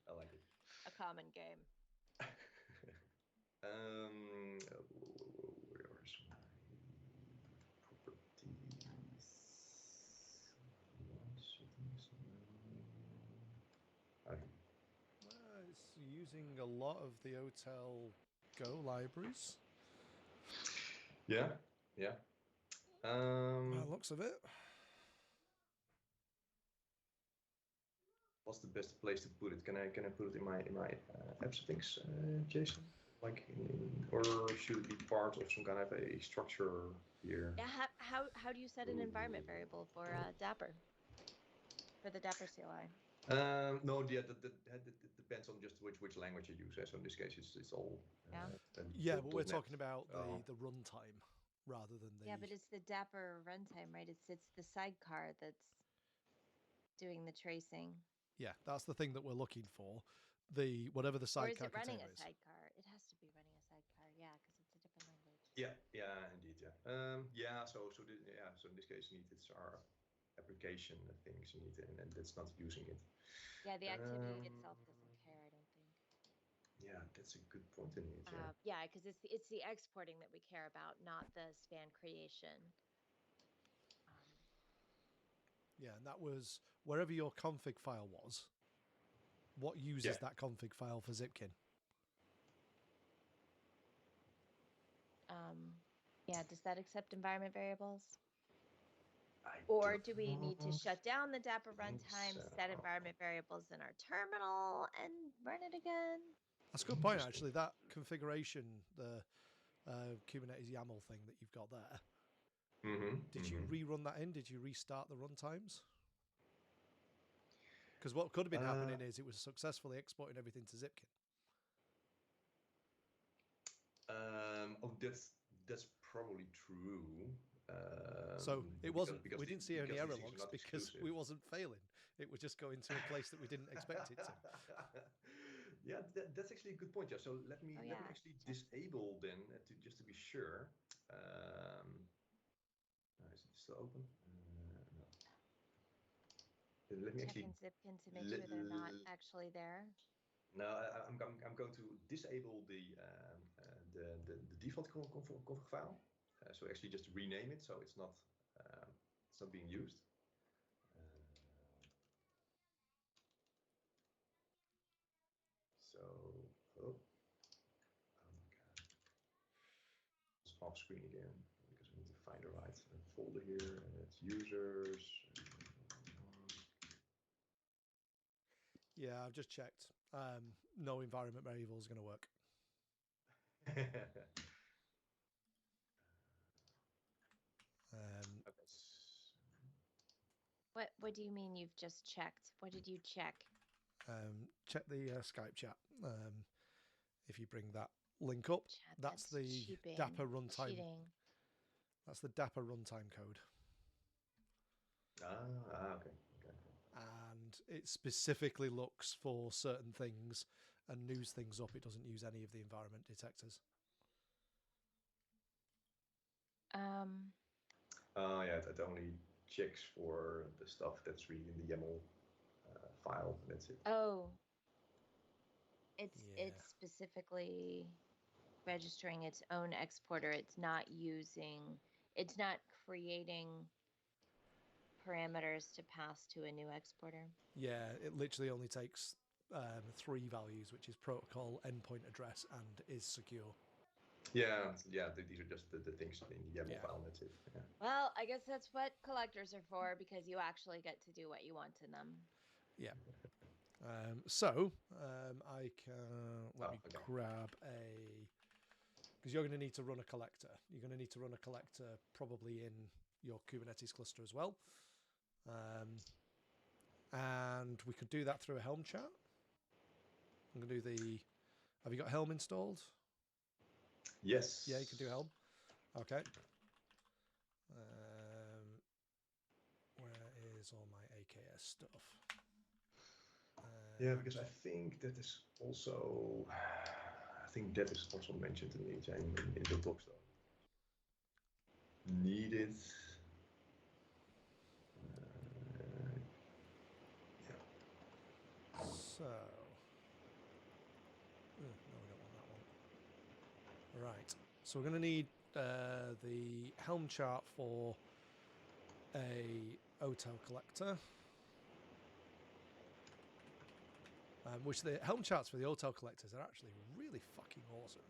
I like it. A common game. Where's my properties? It's using a lot of the OTel Go libraries. Yeah. By the looks of it. What's the best place to put it? Can I put it in my app settings, Jason? Like, or should it be part of some kind of a structure here? Yeah. How do you set an environment variable for Dapr? For the Dapr CLI? No, yeah, that depends on just which language you use. So in this case, it's all. Yeah, but we're talking about the runtime rather than the. Yeah, but it's the Dapr runtime, right? It's the sidecar that's doing the tracing. Yeah, that's the thing that we're looking for. Whatever the sidecar container is. Or is it running a sidecar? It has to be running a sidecar, yeah, because it's a different language. Yeah, indeed, yeah. So in this case, it's our application things you need, and that's not using it. Yeah, the activity itself doesn't care, I don't think. Yeah, that's a good point in it. Yeah, because it's the exporting that we care about, not the span creation. Yeah, and that was wherever your config file was. What uses that config file for Zipkin? Yeah, does that accept environment variables? Or do we need to shut down the Dapr runtime, set environment variables in our terminal, and run it again? That's a good point, actually. That configuration, the Kubernetes YAML thing that you've got there. Did you rerun that in? Did you restart the runtimes? Because what could have been happening is it was successfully exporting everything to Zipkin. That's probably true. So it wasn't. Because we didn't see any error logs because we wasn't failing. It was just going to a place that we didn't expect it to. Yeah, that's actually a good point. Yeah. So let me actually disable then just to be sure. Is it still open? No. Let me actually Zipkin to make sure they're not actually there. No, I'm going to disable the default config file. So actually just rename it so it's not being used. Oh my god, it's off screen again because we need to find the right folder here, and it's users. Yeah, I've just checked. No environment variable is going to work. What do you mean you've just checked? What did you check? Check the Skype chat. If you bring that link up, that's the Dapr runtime. Cheating. That's the Dapr runtime code. Okay. And it specifically looks for certain things and news things up. It doesn't use any of the environment detectors. Yeah, it only checks for the stuff that's really in the YAML file. That's it. Oh, it's specifically registering its own exporter. It's not creating parameters to pass to a new exporter. Yeah, it literally only takes 3 values, which is protocol, endpoint address, and is secure. Yeah. These are just the things in the YAML file. That's it. Yeah. Well, I guess that's what collectors are for, because you actually get to do what you want in them. Yeah. I can let me grab because you're going to need to run a collector. You're going to need to run a collector probably in your Kubernetes cluster as well. And we could do that through a Helm chart. I'm going to do have you got Helm installed? Yes. Yeah, you can do Helm. Okay. Where is all my AKS stuff? Yeah, because I think that is also mentioned in the book. So needed. So, no, we don't want that one. Right. So we're going to need the Helm chart for a OTel collector. Which the Helm charts for the OTel collectors are actually really fucking awesome.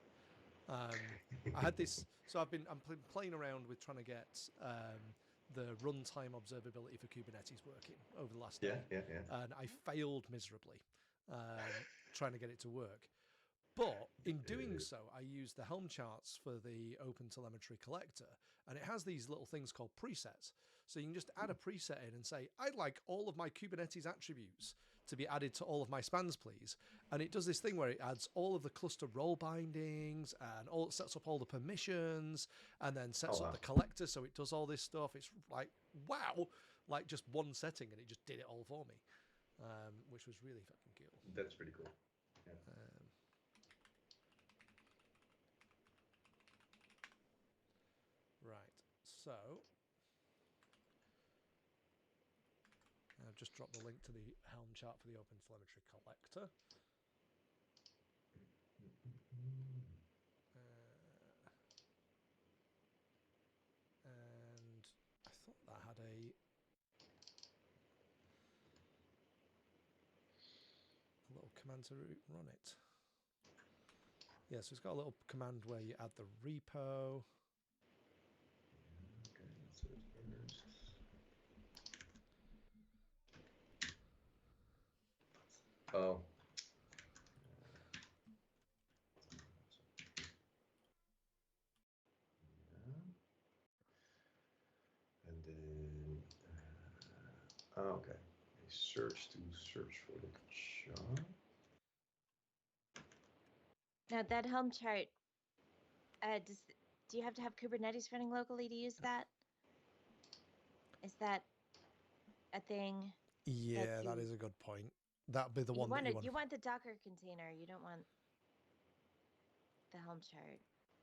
I had this, so I'm playing around with trying to get the runtime observability for Kubernetes working over the last day. And I failed miserably trying to get it to work. But in doing so, I used the Helm charts for the OpenTelemetry collector, and it has these little things called presets. So you can just add a preset in and say, I'd like all of my Kubernetes attributes to be added to all of my spans, please. And it does this thing where it adds all of the cluster role bindings and sets up all the permissions and then sets up the collector. So it does all this stuff. It's like, wow, like just one setting, and it just did it all for me, which was really fucking cool. That's pretty cool. Yeah. Right, so I've just dropped the link to the Helm chart for the OpenTelemetry collector. And I thought that had a little command to run it. Yeah, so it's got a little command where you add the repo. Oh. And then, okay. A search for the chart. Now that Helm chart, do you have to have Kubernetes running locally to use that? Is that a thing? Yeah, that is a good point. That'd be the one that you want. You want the Docker container. You don't want the Helm chart.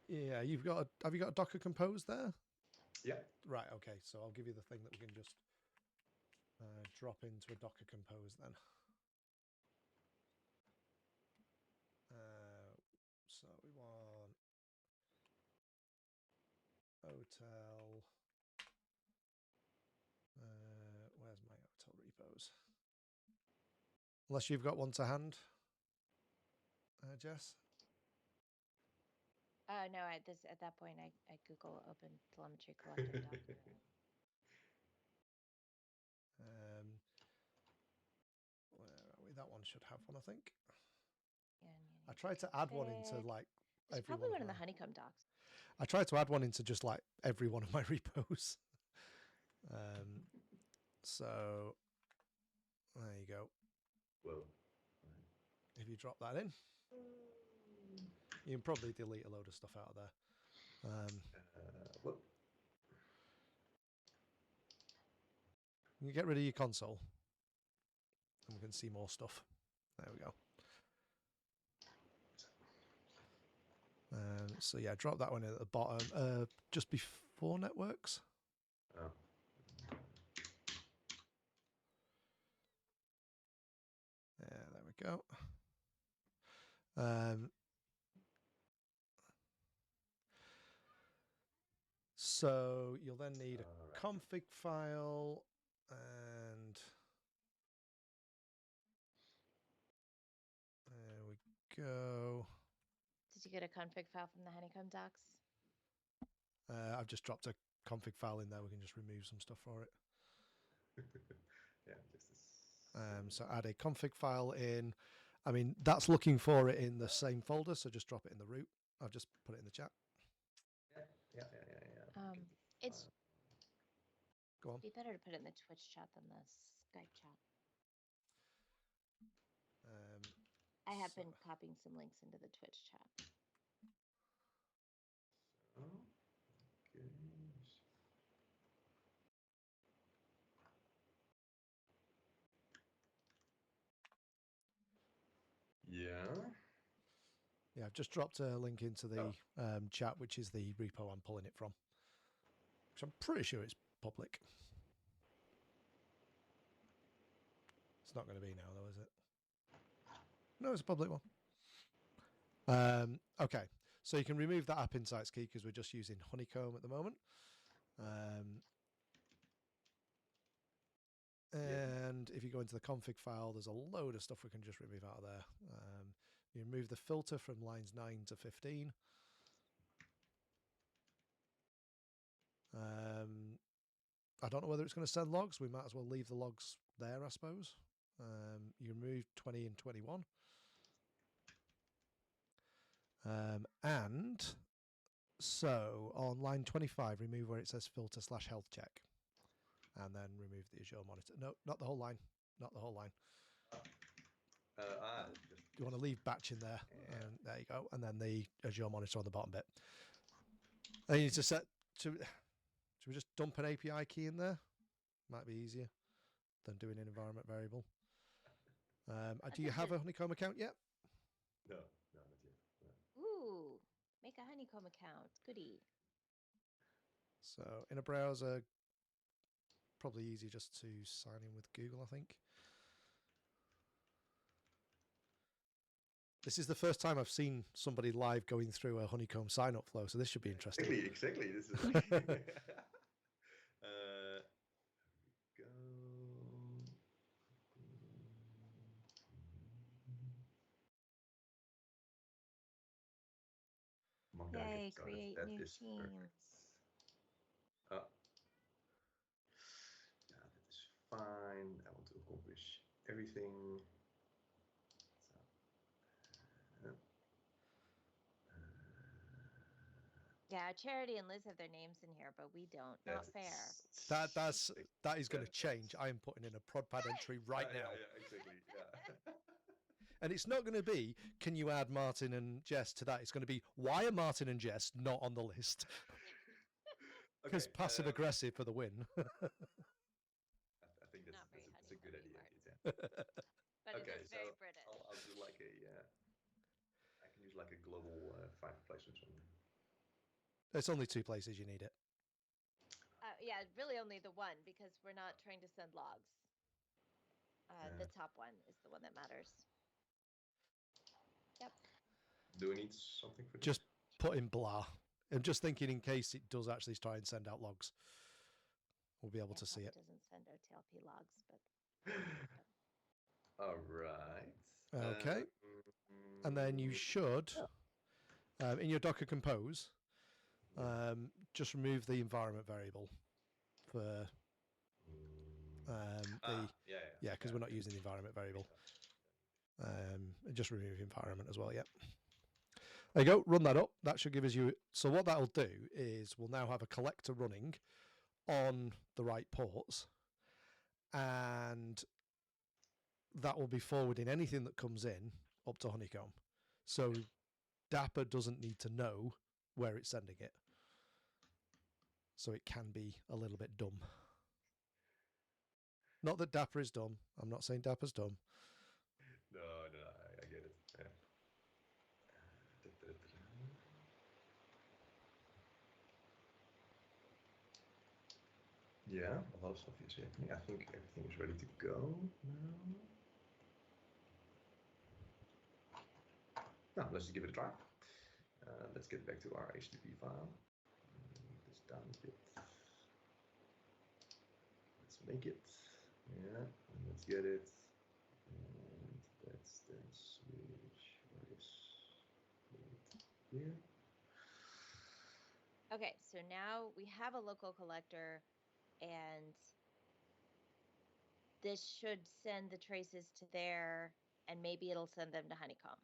Yeah, have you got a Docker Compose there? Yeah. Right, okay, so I'll give you the thing that we can just drop into a Docker Compose then. So we want OTel. Where's my OTel repos? Unless you've got one to hand, Jess? No, at that point, I Google OpenTelemetry collector Docker. Where are we? That one should have one, I think. Yeah, I tried to add one into like it's probably one of the Honeycomb docs. I tried to add one into just like every one of my repos. So there you go. Whoa. If you drop that in, you can probably delete a load of stuff out of there. What? You get rid of your console, and we can see more stuff. There we go. So yeah, drop that one in at the bottom, just before networks. Oh. Yeah, there we go. So you'll then need a config file, and there we go. Did you get a config file from the Honeycomb docs? I've just dropped a config file in there. We can just remove some stuff for it. Yeah, just this. So add a config file in. I mean, that's looking for it in the same folder, so just drop it in the root. I've just put it in the chat. Yeah. It's Go on. be better to put it in the Twitch chat than the Skype chat. I have been copying some links into the Twitch chat. Okay. Yeah. Yeah, I've just dropped a link into the chat, which is the repo I'm pulling it from. Which I'm pretty sure it's public. It's not going to be now, though, is it? No, it's a public one. Okay, so you can remove that App Insights key because we're just using Honeycomb at the moment. And if you go into the config file, there's a load of stuff we can just remove out of there. You remove the filter from lines 9 to 15. I don't know whether it's going to send logs. We might as well leave the logs there, I suppose. You remove 20 and 21. And so on line 25, remove where it says filter / health check. And then remove the Azure monitor. No, not the whole line. Not the whole line. You want to leave batch in there. Yeah. And there you go. And then the Azure monitor on the bottom bit. And you need to set... Should we just dump an API key in there? Might be easier than doing an environment variable. Do you have a Honeycomb account yet? No, not yet. No. Ooh, make a Honeycomb account. Goodie. So in a browser, probably easy just to sign in with Google, I think. This is the first time I've seen somebody live going through a Honeycomb sign-up flow, so this should be interesting. Exactly. This is like... go. Yay, create new teams. Yeah, that is fine. I want to accomplish everything. Yeah, Charity and Liz have their names in here, but we don't. Not fair. That is going to change. I am putting in a prodpad entry right now. Yeah, exactly. Yeah. And it's not going to be, can you add Martin and Jess to that? It's going to be, why are Martin and Jess not on the list? Because passive aggressive for the win. I think that's a good idea. But okay, it is very British. I'll do like a... I can use like a global file placement somewhere. There's only 2 places you need it. Yeah, really only the one, because we're not trying to send logs. The top one is the one that matters. Yep. Do we need something for this? Just put in blah. I'm just thinking in case it does actually try and send out logs. We'll be able to see it. It doesn't send OTLP logs, but... All right. Okay. And then you should, in your Docker Compose, just remove the environment variable for because we're not using the environment variable. Just remove environment as well. Yeah. There you go. Run that up. That should give us you. So what that'll do is we'll now have a collector running on the right ports, and that will be forwarding anything that comes in up to Honeycomb. So Dapr doesn't need to know where it's sending it. So it can be a little bit dumb. Not that Dapr is dumb. I'm not saying Dapr's dumb. No, I get it. Yeah. Yeah, a lot of stuff is happening. I think everything is ready to go now. Now, let's just give it a try. Let's get back to our HTTP file. This down a bit. Let's make it. Yeah, and let's get it. And let's then switch. Where is it? Here? Okay, so now we have a local collector, and this should send the traces to there, and maybe it'll send them to Honeycomb.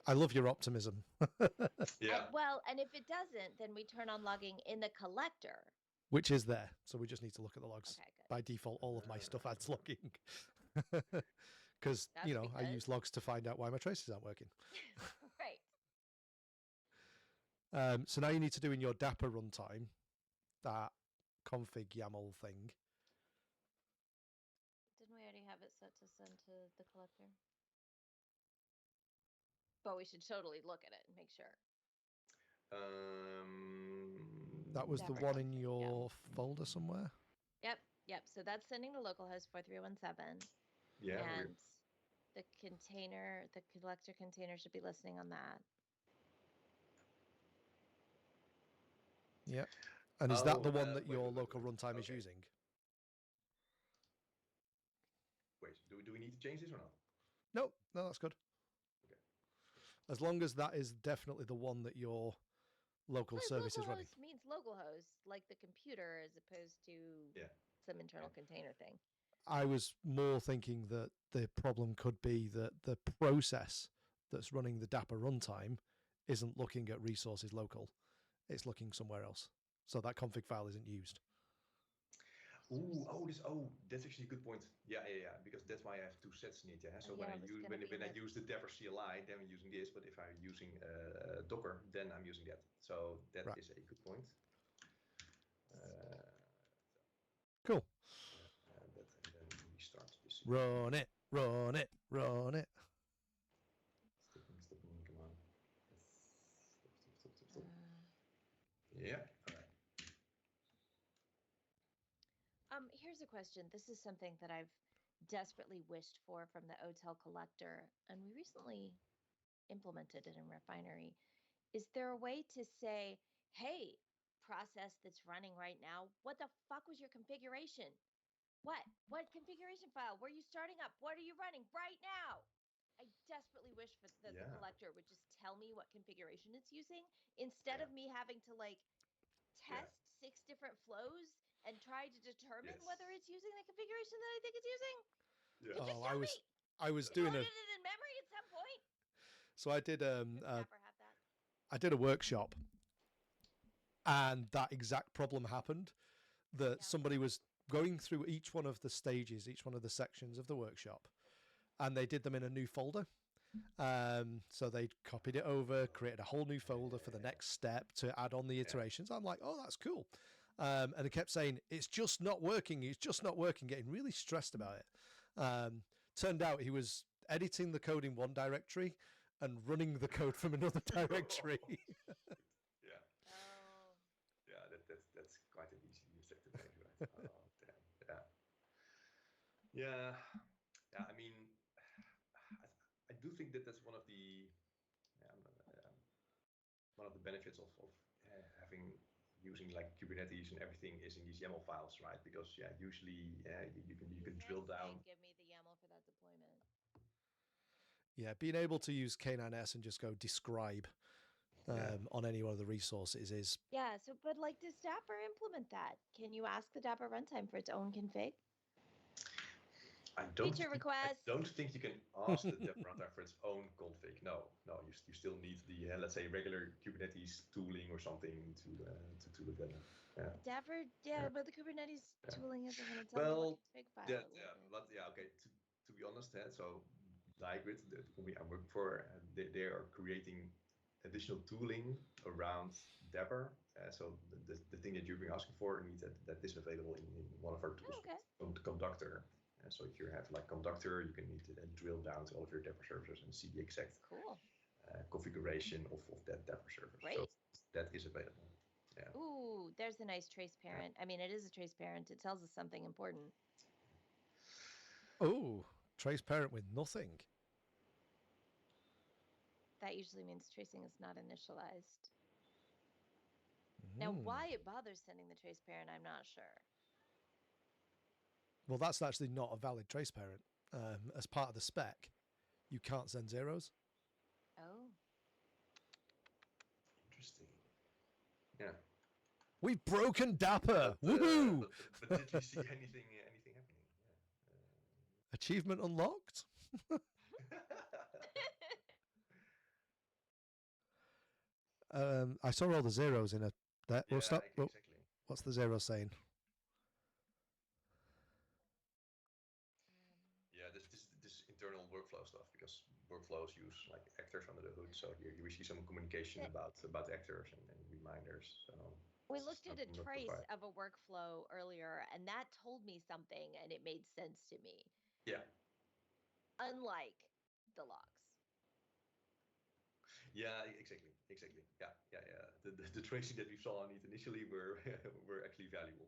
I love your optimism. Yeah. And if it doesn't, then we turn on logging in the collector. Which is there. So we just need to look at the logs. Okay, good. By default, all of my stuff adds logging. Because, I use logs to find out why my traces aren't working. Right. So now you need to do in your Dapr runtime that config YAML thing. Didn't we already have it set to send to the collector? But we should totally look at it and make sure. That was the Dapr one in config, your folder somewhere? Yep. So that's sending to localhost 4317. Yeah. And the collector container should be listening on that. Yeah. And is that the one that your wait, local runtime is using? Wait, do we need to change this or not? No, that's good. Okay. As long as that is definitely the one that your local service is running. Localhost means localhost, like the computer, as opposed to some internal container thing. I was more thinking that the problem could be that the process that's running the Dapr runtime isn't looking at resources local. It's looking somewhere else. So that config file isn't used. That's actually a good point. Yeah. Because that's why I have two sets in it. Yeah. So when I use the Dapr CLI, then I'm using this. But if I'm using Docker, then I'm using that. So that is a good point. Cool. And then we start this. Run it. Stopping, come on. Stop. Yeah. All right. Here's a question. This is something that I've desperately wished for from the OTel collector, and we recently implemented it in Refinery. Is there a way to say, hey, process that's running right now, what the fuck was your configuration? What configuration file were you starting up? What are you running right now? I desperately wish that the collector would just tell me what configuration it's using instead of me having to test 6 different flows and try to determine whether it's using the configuration that I think it's using. Yeah. Just tell me. I was doing it in memory at some point. So I did Does Dapr have that? I did a workshop, and that exact problem happened. That somebody was going through each one of the stages, each one of the sections of the workshop, and they did them in a new folder. So they copied it over, created a whole new folder for the next step to add on the iterations. I'm like, oh, that's cool. And they kept saying, it's just not working, getting really stressed about it. Turned out he was editing the code in one directory and running the code from another directory. Yeah. Oh. Yeah, that's quite an easy mistake to make, right? Oh, damn. Yeah. I mean, I do think that's one of the benefits of having using like Kubernetes and everything is in these YAML files, right? Because usually you can drill down. Give me the YAML for that deployment. Yeah, being able to use K9S and just go describe on any one of the resources is... Yeah, but does Dapr implement that? Can you ask the Dapr runtime for its own config? I don't think you can ask the Dapr runtime for its own config. No, you still need the let's say regular Kubernetes tooling or something to look at it. Dapr, but the Kubernetes tooling isn't going to tell me what config file. Okay. To be honest, so Lightwit, the company I work for, they are creating additional tooling around Dapr So the thing that you've been asking for needs that is available in one of our tools. Oh, okay. Conductor. So if you have like conductor, you can need to then drill down to all of your Dapr servers and see the exact Cool. configuration of that Dapr server. Great. So that is available. Yeah. Ooh, there's a nice trace parent. I mean, it is a trace parent. It tells us something important. Oh, trace parent with nothing. That usually means tracing is not initialized. Now, why it bothers sending the trace parent, I'm not sure. Well, that's actually not a valid trace parent. As part of the spec, you can't send zeros. Oh. Interesting. Yeah. We've broken Dapr! Woohoo! But did you see anything happening? Yeah. Achievement unlocked? I saw all the zeros in a. There. Yeah, We'll stop. exactly. What's the zero saying? Yeah, this internal workflow stuff, because workflows use like actors under the hood. So here we see some communication about actors and reminders. So we looked at a trace of a workflow earlier, and that told me something, and it made sense to me. Yeah. Unlike the logs. Yeah, exactly. Yeah. The tracing that we saw on it initially were actually valuable.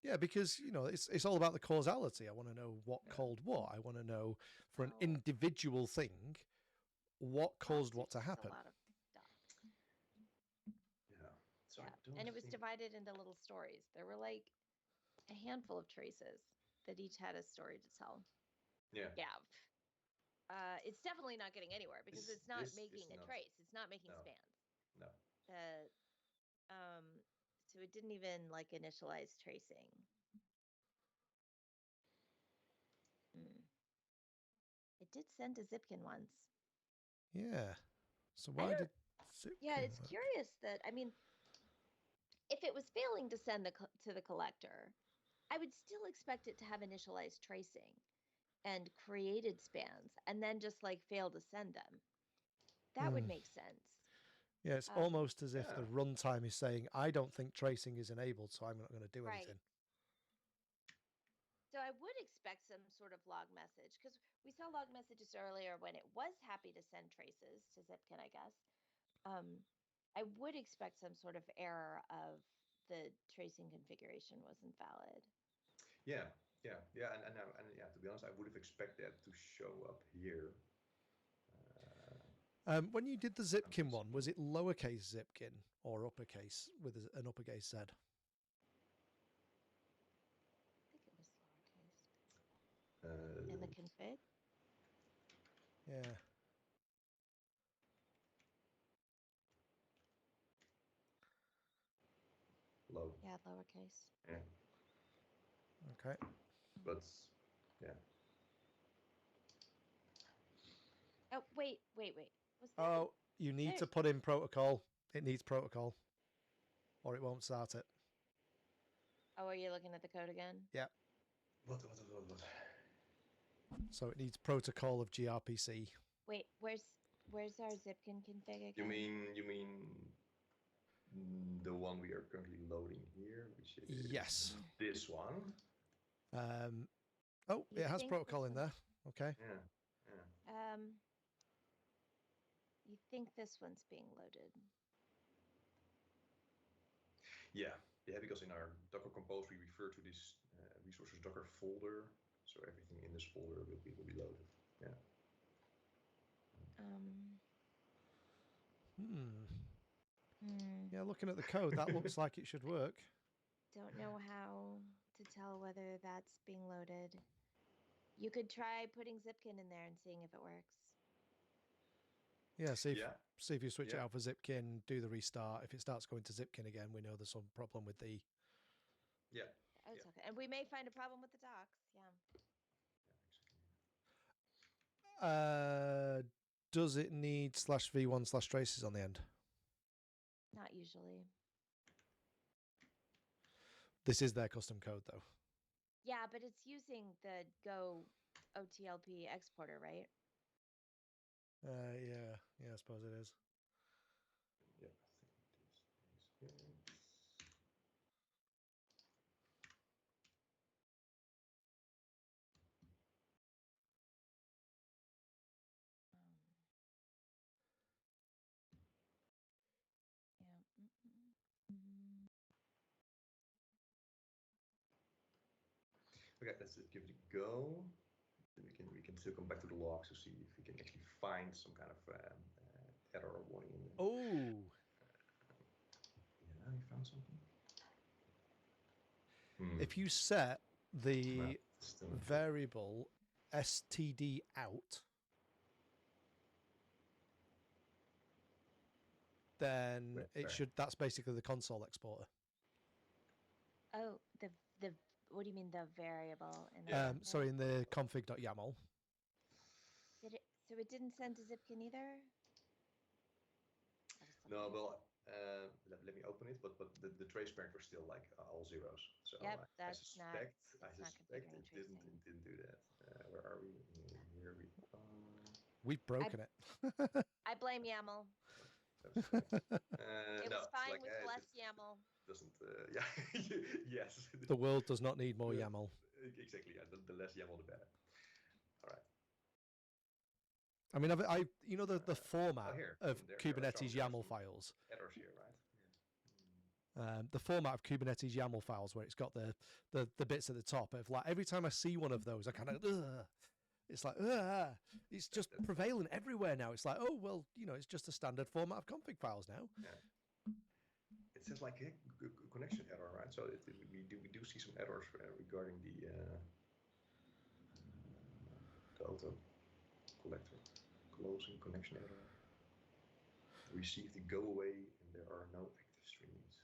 Yeah, because it's all about the causality. I want to know what called what. I want to know for an individual thing what caused what to happen. A lot of dots. Yeah. So yeah, and it was divided into little stories. There were like a handful of traces that each had a story to tell. Yeah. Yeah. It's definitely not getting anywhere because it's not making a trace. It's not making spans. No. So it didn't even like initialize tracing. It did send to Zipkin once. Yeah. So why did Zipkin? Yeah, it's curious that, I mean, if it was failing to send to the collector, I would still expect it to have initialized tracing and created spans and then just like fail to send them. That would make sense. Yeah, it's almost as if the runtime is saying, I don't think tracing is enabled, so I'm not going to do anything. So I would expect some sort of log message, because we saw log messages earlier when it was happy to send traces to Zipkin, I guess. I would expect some sort of error of the tracing configuration wasn't valid. Yeah, and yeah, to be honest, I would have expected that to show up here. When you did the Zipkin one, was it lowercase Zipkin or uppercase with an uppercase Z? I think it was lowercase. In the config? Yeah. Low. Yeah, lowercase. Yeah. Okay. But yeah. Oh, wait. You need to put in protocol. It needs protocol, or it won't start it. Oh, are you looking at the code again? Yeah. What? So it needs protocol of gRPC. Wait, where's our Zipkin config again? You mean the one we are currently loading here, which is this one? It has protocol in there. Okay. Yeah. You think this one's being loaded? Yeah, because in our Docker Compose we refer to this resources Docker folder, so everything in this folder will be loaded. Yeah. Yeah, looking at the code, that looks like it should work. Don't know how to tell whether that's being loaded. You could try putting Zipkin in there and seeing if it works. Yeah, see if you switch it out for Zipkin, do the restart. If it starts going to Zipkin again, we know there's some problem with the... Yeah. Okay. And we may find a problem with the docs. Yeah. Does it need /v1/traces on the end? Not usually. This is their custom code, though. Yeah, but it's using the Go OTLP exporter, right? Yeah, I suppose it is. Yeah, Okay, let's just give it a go. Then we can still come back to the logs to see if we can actually find some kind of error or warning in there. Oh. Yeah, you found something. If you set the No, variable std out, then it should. That's basically the console exporter. Oh, the what do you mean the variable in the Yeah. Sorry, in the config.yaml. Did it? So it didn't send to Zipkin either. No, well, let me open it. But the trace parent was still like all zeros. So Yep, I that's suspect not configuring it didn't do that. Where are we? Here we are. We've broken it. I blame YAML. It was fine with less YAML. Doesn't yeah yes. The world does not need more YAML. Exactly. Yeah, the less YAML, the better. All right. I mean, I you know the format of Kubernetes YAML files. Errors here, right? The format of Kubernetes YAML files, where it's got the bits at the top of like every time I see one of those, I kind of it's like it's just prevalent everywhere now. It's like, oh well, you know, it's just a standard format of config files now. Yeah. It says like a connection error, right? So we do see some errors regarding the auto collector closing connection error. Receive the go away, and there are no active streams.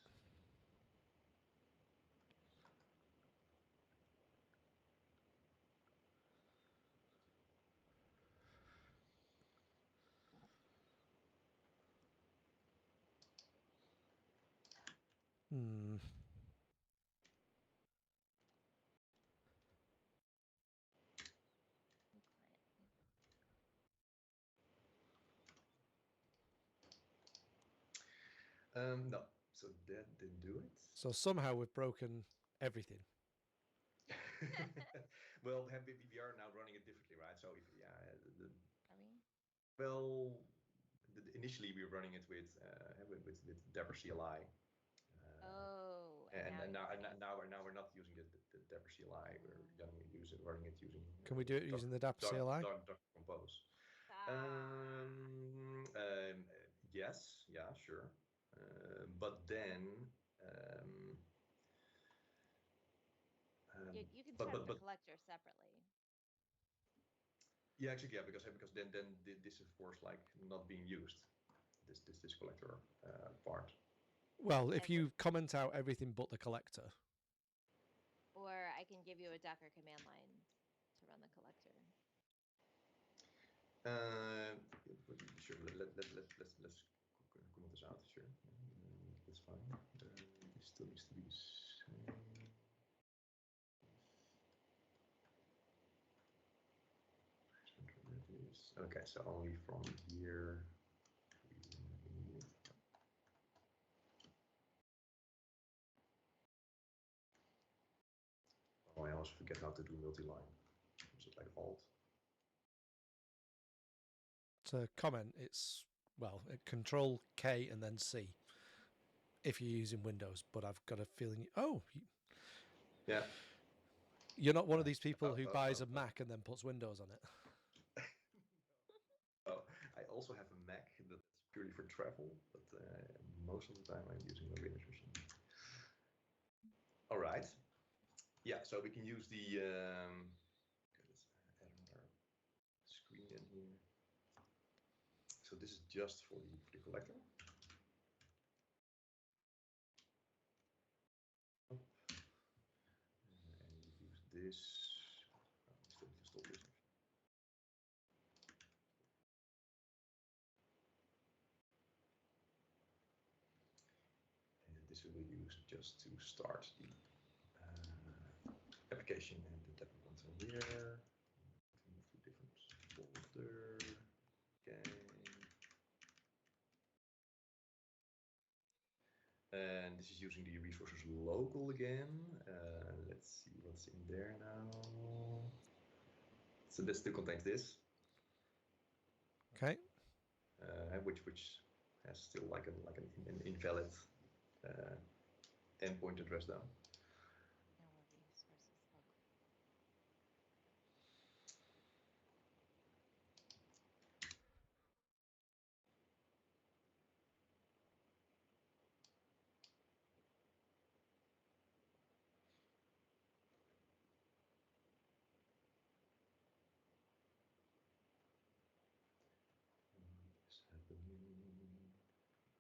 No, so that didn't do it. So somehow we've broken everything. Well, we are now running it differently, right? So if initially we were running it with Dapr CLI. And now we're not using the Dapr CLI. We're running it using. Can we do it using the Dapr CLI? Compose. Yes, yeah, sure. But then you can set the collector separately. Yeah, actually, yeah, because then this is of course like not being used. This collector part. Well, if you comment out everything but the collector. Or I can give you a Docker command line to run the collector. Sure. Let's comment this out. Sure, that's fine. It still needs to be the same. Okay, so only from here. Oh, I always forget how to do multi-line. Is it like Alt? To comment, it's Control K and then C if you're using Windows. But I've got a feeling. Yeah. You're not one of these people who buys a Mac and then puts Windows on it. Oh, I also have a Mac that's purely for travel, but most of the time I'm using a Windows machine. All right. Yeah, so we can use the. Let's add another screen in here. So this is just for the collector. And we use this. Still need to stop this. And this we will use just to start the application, and the Dapr console here. Move to different folder. Okay. this is using the resources local again. Let's see what's in there now. So this still contains this. Okay. Which has still like an invalid endpoint address down.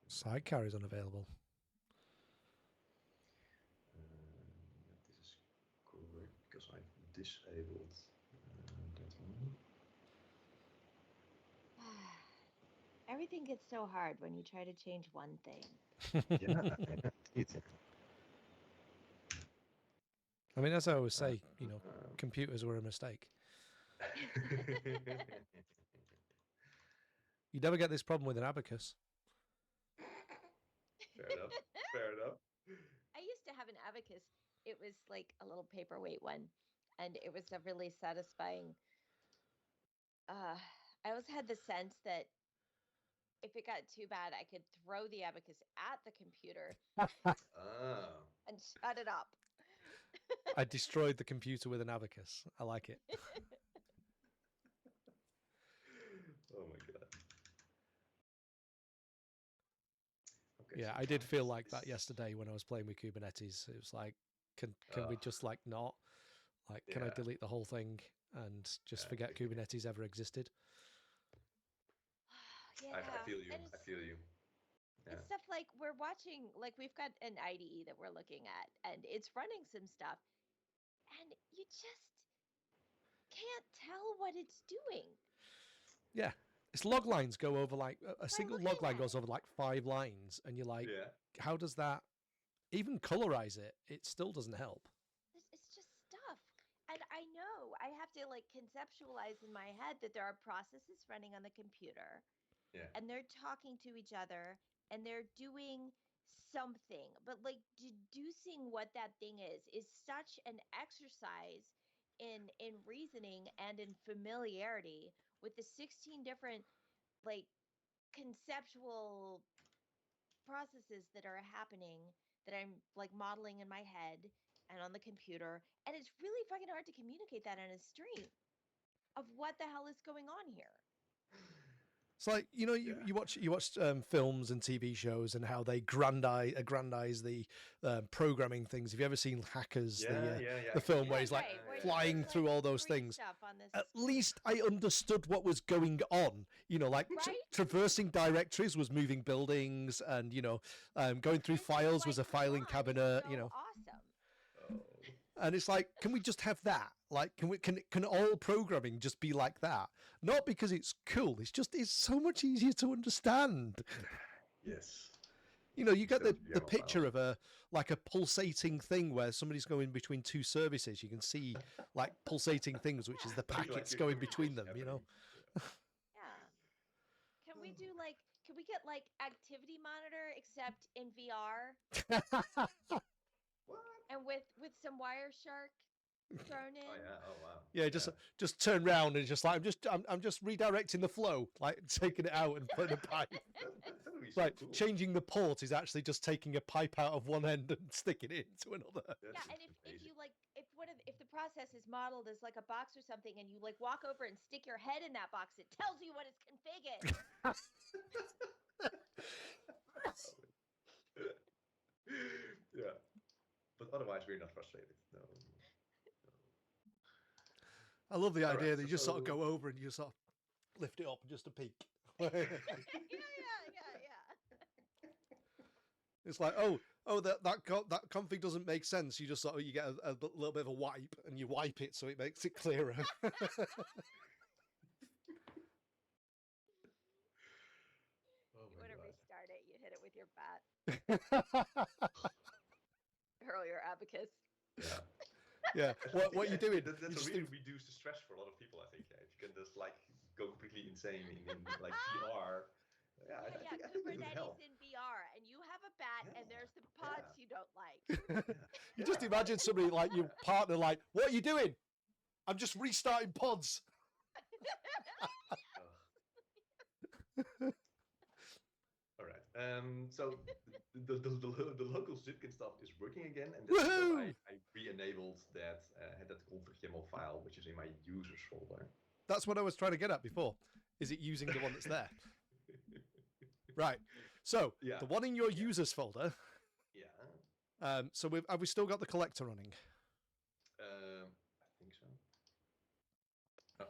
Sidecar is unavailable. This is correct because I've disabled that one. Everything gets so hard when you try to change one thing. Yeah, I mean, as I always say, computers were a mistake. You never get this problem with an abacus. Fair enough. Fair enough. I used to have an abacus. It was like a little paperweight one, and it was a really satisfying. I always had the sense that if it got too bad, I could throw the abacus at the computer and shut it up. I destroyed the computer with an abacus. I like it. Oh my god. Okay, Yeah, so I did feel this- like that yesterday when I was playing with Kubernetes. It was like, can we just like not? Like, can I Yeah. delete the whole thing and just Yeah, forget Kubernetes ever existed? Yeah, I feel you. and I feel you. Yeah. it's stuff like we're watching, like we've got an IDE that we're looking at, and it's running some stuff, and you just can't tell what it's doing. Yeah, its log lines go over like a single looking log line at goes it. over like 5 lines, and you're like, Yeah. how does that even colorize it? It still doesn't help. It's just stuff. And I know I have to like conceptualize in my head that there are processes running on the computer. Yeah. And they're talking to each other and they're doing something. But like deducing what that thing is such an exercise in reasoning and in familiarity with the 16 different like conceptual processes that are happening that I'm like modeling in my head and on the computer. And it's really fucking hard to communicate that on a stream of what the hell is going on here. It's like, you watch films and TV shows and how they aggrandize the programming things. Have you ever seen Hackers, the film where he's like flying through all those things? At least I understood what was going on. Like traversing directories was moving buildings, and going through files was a filing cabinet. Awesome. And it's like, can we just have that? Like, can all programming just be like that? Not because it's cool. It's so much easier to understand. Yes. You get the picture of a pulsating thing where somebody's going between two services. You can see like pulsating things, which is the packets going between them. Yeah. Can we get like activity monitor except in VR? What? And with some Wireshark thrown in. Oh yeah. Oh wow. Yeah, just turn around and just like I'm just redirecting the flow, like taking it out and putting a pipe. That would be Like so cool. changing the port is actually just taking a pipe out of one end and sticking it into another. Yeah, and if you like if the process is modeled as like a box or something, and you like walk over and stick your head in that box, it tells you what it's configured. Yeah. But otherwise, we're not frustrated. No. I love the idea Alright, that you just sort of go over and you sort of lift it up just to peek. yeah. It's like, that config doesn't make sense. You just sort of you get a little bit of a wipe and you wipe it so it makes it clearer. Oh You want to restart it? You hit it with your bat Yeah. or your abacus. Yeah. Yeah. What you doing? That's really reduce the stress for a lot of people. I think if you can just like go completely insane in like VR. Yeah, I think it would help. Kubernetes in VR, and you have a bat, and there's the pods you don't like. You just imagine somebody like your partner, like, what are you doing? I'm just restarting pods. All right. So the local zipkin stuff is working again, and that's because I re-enabled that that config.yaml file, which is in my users folder. That's what I was trying to get at before. Is it using the one that's there? Right. So the one in your users folder. Yeah. So have we still got the collector running? I think so. Oh,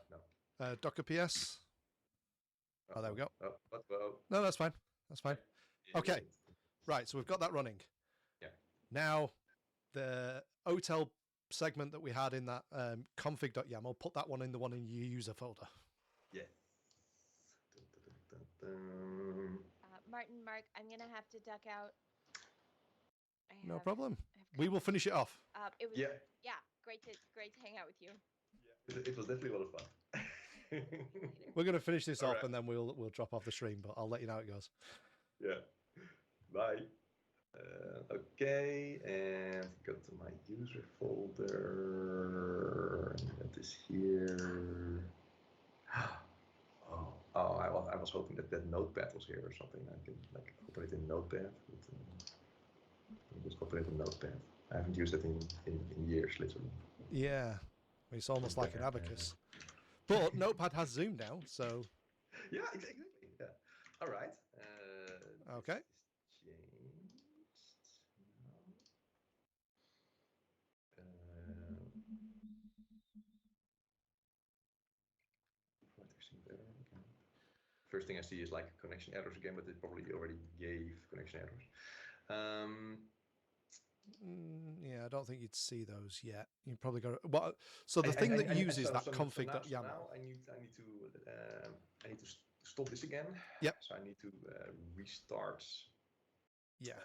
no. Docker PS. Oh, there we go. Oh. No, that's fine. That's fine. Okay. Right. So we've got that running. Yeah. Now, the OTel segment that we had in that config.yaml, put that one in the one in your user folder. Yeah. Martin, Mark, I'm going to have to duck out. No problem. We will finish it off. It was great to hang out with you. Yeah. It was definitely a lot of fun. We're going to finish this off and then we'll drop off the stream, but I'll let you know how it goes. Yeah. Bye. Okay, and go to my user folder. That is here. I was hoping that Notepad was here or something. I can like operate in Notepad. Just operate in Notepad. I haven't used it in years, literally. Yeah, it's almost like an abacus. But Notepad has Zoom now, so. Yeah, exactly. Yeah. All right. Okay. First thing I see is like connection errors again, but it probably already gave connection errors. Yeah, I don't think you'd see those yet. You probably got well. So the thing that uses that config.yaml. Now I need to stop this again. Yep. So I need to restart. Yeah.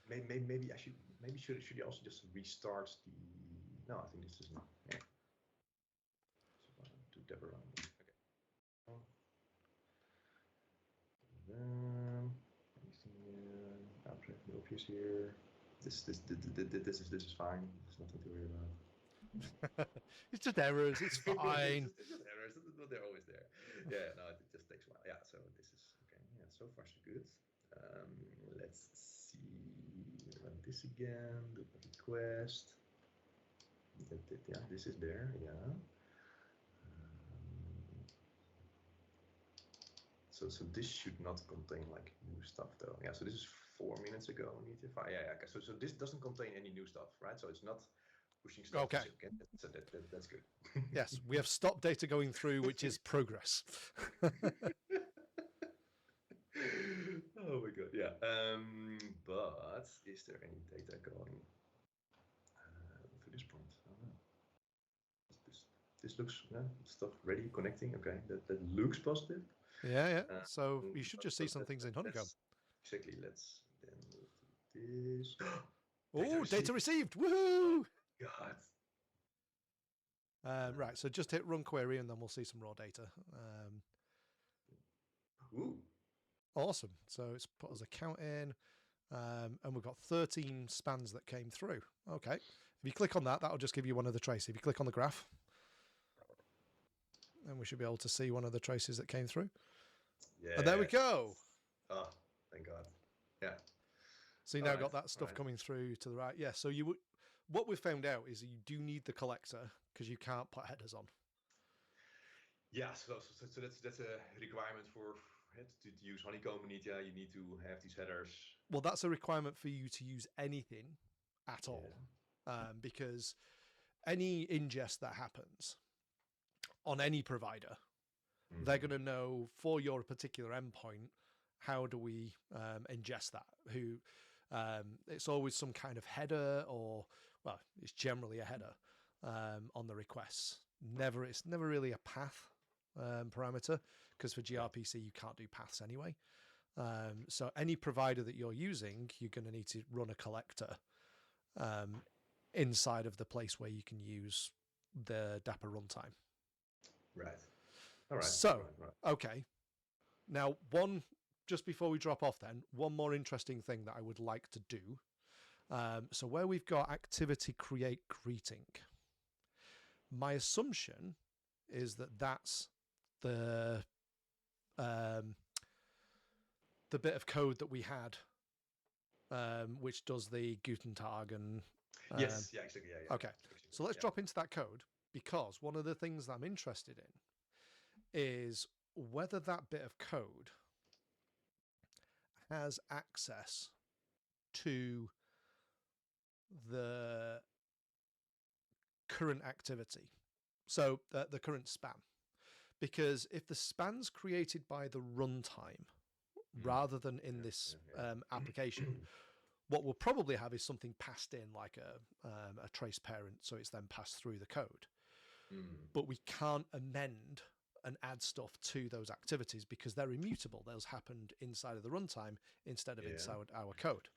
Maybe I should. Maybe should I also just restart the? No, I think this isn't. Yeah. So do Dapr. Okay. No appears here. This is fine. There's nothing to worry about. It's just errors. It's fine. it's just errors. They're always there. Yeah. No, it just takes a while. Yeah. So this is okay. Yeah. So far so good. Let's see. Run this again. Do a request. Yeah. This is there. Yeah. So this should not contain like new stuff though. Yeah, so this is 4 minutes ago. Yeah, okay. So this doesn't contain any new stuff, right? So it's not pushing stuff. Okay. So that's good. Yes, we have stopped data going through, which is progress. Oh my god, yeah. But is there any data going to this point? I don't know. This looks stuff ready, connecting. Okay, that looks positive. Yeah. So you should just see some things in Honeycomb. Exactly. Let's then move to this. Oh, data received! Woohoo! God. Right. So just hit run query, and then we'll see some raw data. Ooh. Awesome. So it's put us a count in, and we've got 13 spans that came through. Okay. If you click on that, that'll just give you one of the traces. If you click on the graph, and we should be able to see one of the traces that came through. Yeah. And there we go. Oh, thank God. Yeah. So you now got that stuff coming through to the right. Yeah. So what we've found out is you do need the collector because you can't put headers on. Yeah. So that's a requirement for to use Honeycomb. You need to have these headers. Well, that's a requirement for you to use anything at all, because any ingest that happens on any provider, they're going to know for your particular endpoint, how do we ingest that? It's always some kind of header, or well, it's generally a header on the requests. It's never really a path parameter, because for gRPC you can't do paths anyway. So any provider that you're using, you're going to need to run a collector inside of the place where you can use the Dapr runtime. Right. All right. So, right. okay. Now, one just before we drop off then, one more interesting thing that I would like to do. So where we've got activity create greeting, my assumption is that that's the bit of code that we had, which does the Guten Tag and yes, yeah, exactly, yeah. Okay, so let's drop into that code, because one of the things that I'm interested in is whether that bit of code has access to the current activity, so the current span. Because if the span's created by the runtime rather than in this application, what we'll probably have is something passed in like a trace parent, so it's then passed through the code. But we can't amend and add stuff to those activities because they're immutable. Those happened inside of the runtime instead of inside our code.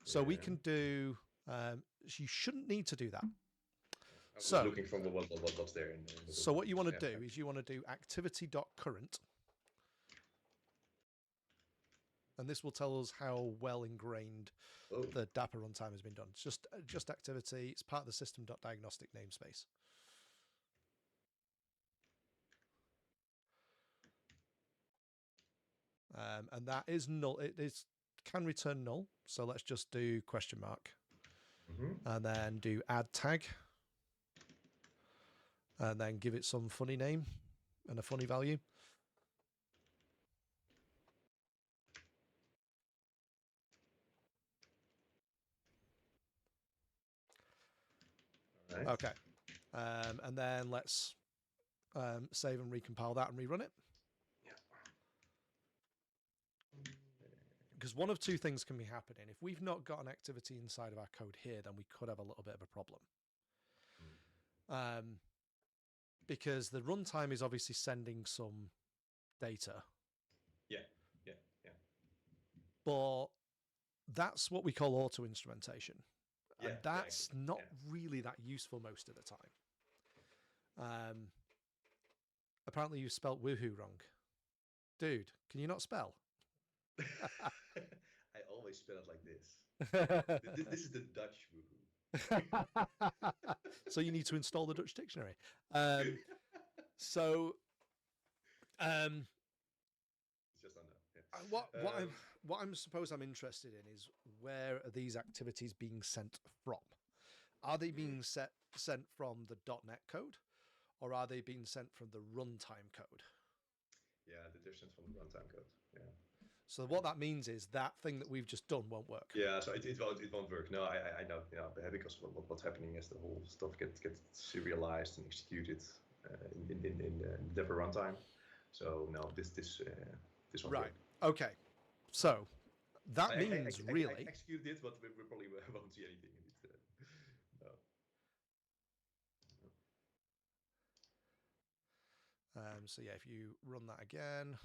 So we can do, you shouldn't need to do that. I was looking for what's there. So what you want to do is you want to do activity.current. And this will tell us how well ingrained the Dapr runtime has been done. It's just activity. It's part of the system.diagnostic namespace. And that is null. It can return null. So let's just do question mark. And then do add tag. And then give it some funny name and a funny value. Right. Okay. And then let's save and recompile that and rerun it. Because one of two things can be happening. If we've not got an activity inside of our code here, then we could have a little bit of a problem. Because the runtime is obviously sending some data. Yeah. But that's what we call auto-instrumentation. And that's not really that useful most of the time. Apparently you spelt woohoo wrong. Dude, can you not spell? I always spell it like this. This is the Dutch woohoo. So you need to install the Dutch dictionary. So it's just unknown. what I'm suppose I'm interested in is, where are these activities being sent from? Are they being sent from the .NET code, or are they being sent from the runtime code? Yeah, they're sent from the runtime code. Yeah. So what that means is that thing that we've just done won't work. Yeah, so it won't work. No, I know, because what's happening is the whole stuff gets serialized and executed in the Dapr runtime. So no, this won't right. work. Okay. So that means I really executed it, but we probably won't see anything in it. No. So yeah, if you run that again,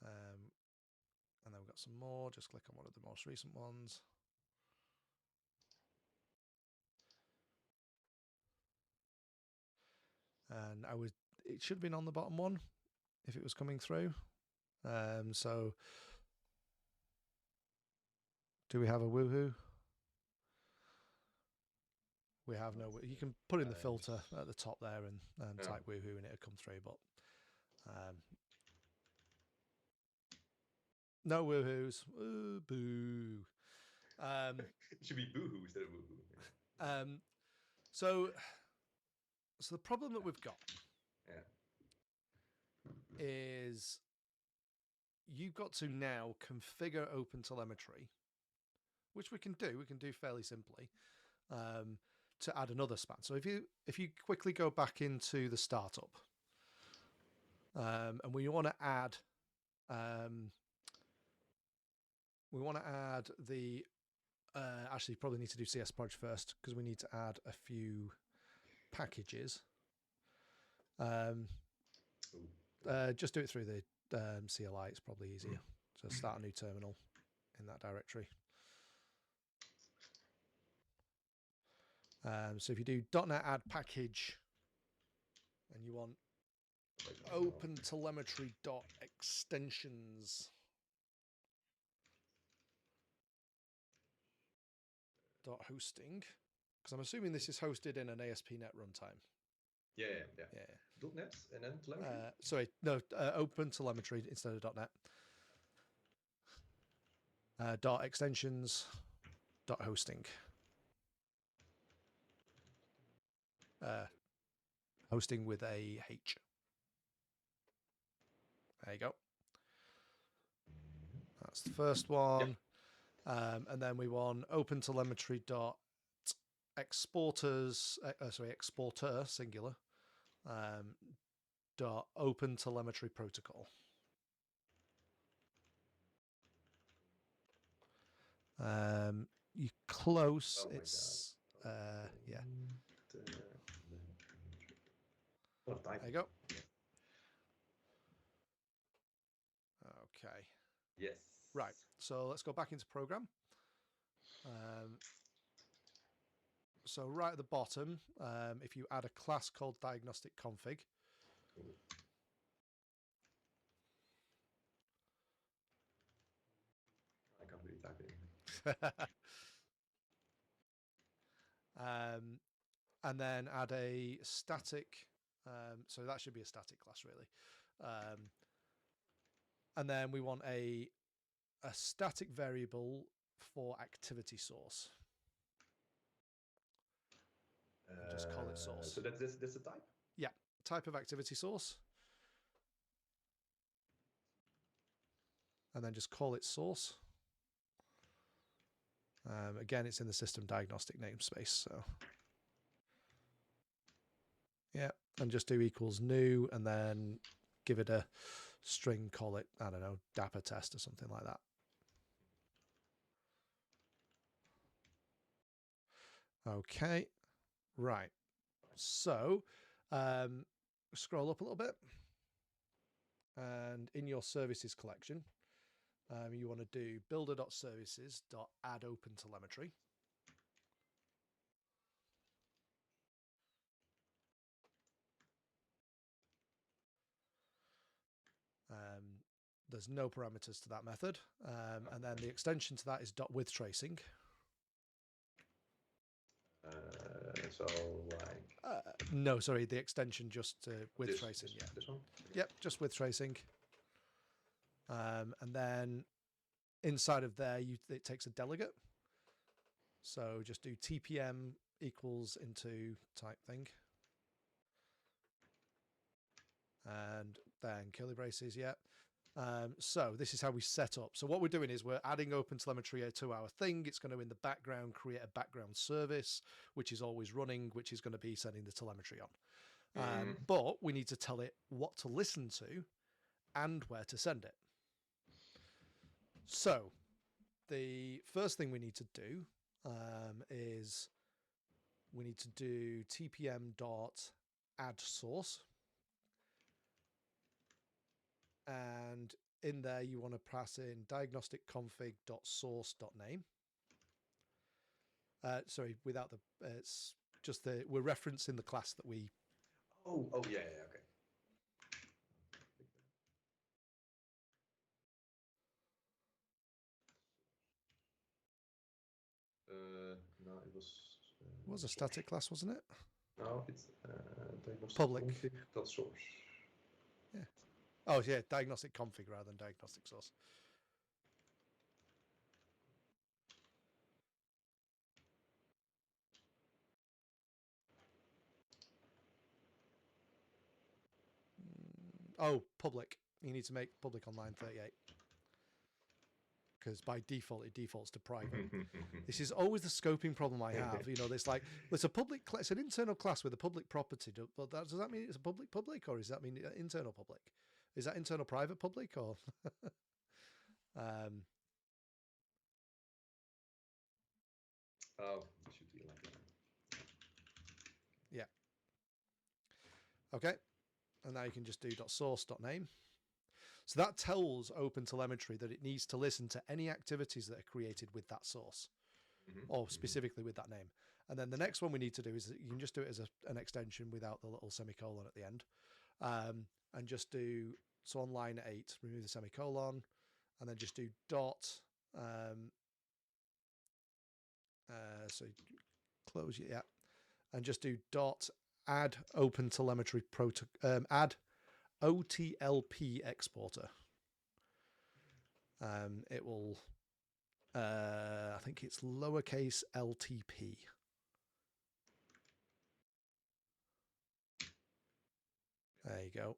and then we've got some more, just click on one of the most recent ones. And it should have been on the bottom one if it was coming through. So do we have a woohoo? We have no. You can put in the filter at the top there and type woohoo and it'll come through, but no woohoos. Ooh, boo. It should be boohoo instead of woohoo. So the problem that we've got is you've got to now configure OpenTelemetry, which we can do fairly simply, to add another span. So if you quickly go back into the startup, and we want to add the actually probably need to do CS Proj first, because we need to add a few packages. Just do it through the CLI. It's probably easier. So start a new terminal in that directory. So if you do .NET add package, and you want OpenTelemetry.extensions. .hosting, because I'm assuming this is hosted in an ASP.NET runtime. Yeah. .NET and then telemetry? Sorry, no, OpenTelemetry instead of .NET. .extensions, .hosting. Hosting with a H. There you go. That's the first one. Yep. And then we want OpenTelemetry.exporters, exporter, singular, .OpenTelemetry protocol. You close, it's, yeah. There you go. Okay. Yes. Right. So let's go back into program. So right at the bottom, if you add a class called diagnostic config. I can't really type it. And then add a static. So that should be a static class, really. And then we want a static variable for activity source. Just call it source. So that's the type? Yeah, type of activity source. And then just call it source. Again, it's in the system diagnostic namespace. So yeah, and just do equals new, and then give it a string, call it, I don't know, Dapr test or something like that. Okay, right. So scroll up a little bit, and in your services collection, you want to do builder.services.add-OpenTelemetry. There's no parameters to that method. And then the extension to that is .withTracing. So like... no, sorry, the extension just with this, tracing. Yeah. This one? Yep, just with tracing. And then inside of there, it takes a delegate. So just do TPM equals into type thing. And then curly braces, yeah. So this is how we set up. So what we're doing is we're adding OpenTelemetry to our thing. It's going to, in the background, create a background service, which is always running, which is going to be sending the telemetry on. But we need to tell it what to listen to and where to send it. So the first thing we need to do is we need to do tpm.addSource. And in there, you want to pass in diagnosticconfig.source.name. Sorry, without the, it's just the, we're referencing the class that we. Oh, yeah, okay. No, it was. It was a static class, wasn't it? No, it's public. Config.source. Yeah. Oh, yeah, diagnostic config rather than diagnostic source. Oh, public. You need to make public on line 38. Because by default, it defaults to private. This is always the scoping problem I have. You know, it's like, it's a public, it's an internal class with a public property. But does that mean it's a public, or does that mean internal public? Is that internal private public or? Oh, it should be like that. Yeah. Okay. And now you can just do .source.name. So that tells OpenTelemetry that it needs to listen to any activities that are created with that source, or specifically with that name. And then the next one we need to do is that you can just do it as an extension without the little semicolon at the end. and just do, so on line 8, remove the semicolon, and then just do dot, so close it, yeah, and just do dot add OpenTelemetry add OTLP exporter. It will, I think it's lowercase LTP. There you go.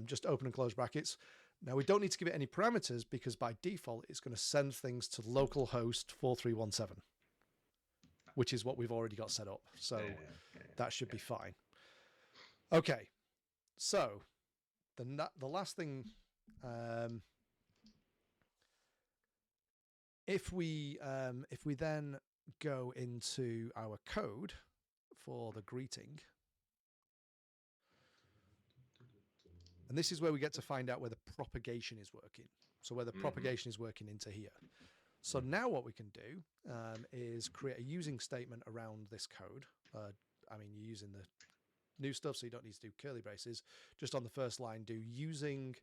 Just open and close brackets. Now we don't need to give it any parameters because by default it's going to send things to localhost 4317, which is what we've already got set up. So that should be fine. Okay, so the last thing, if we then go into our code for the greeting, and this is where we get to find out whether propagation is working. So whether propagation is working into here. So now what we can do is create a using statement around this code. I mean, you're using the new stuff, so you don't need to do curly braces. Just on the first line, do using,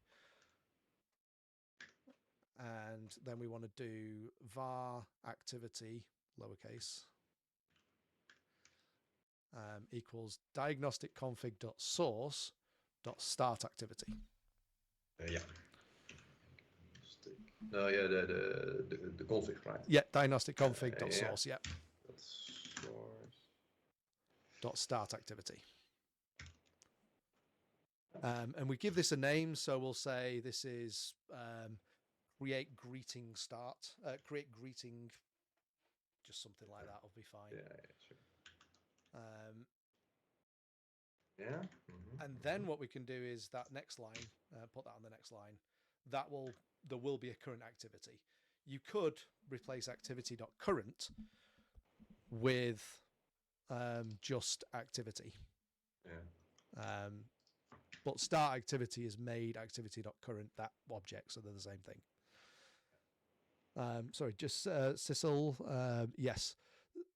and then we want to do var activity, lowercase, equals diagnostic config.source.start activity. Yeah. No, yeah, the config, right? Yeah, diagnostic config.source, yeah. Source. Dot start activity. And we give this a name, so we'll say this is create greeting start, create greeting, just something like that will be fine. Yeah, sure. Yeah. And then what we can do is that next line, put that on the next line. There will be a current activity. You could replace activity.current with just activity. Yeah. But start activity is made activity.current, that object, so they're the same thing. Sorry, just Cecil, yes.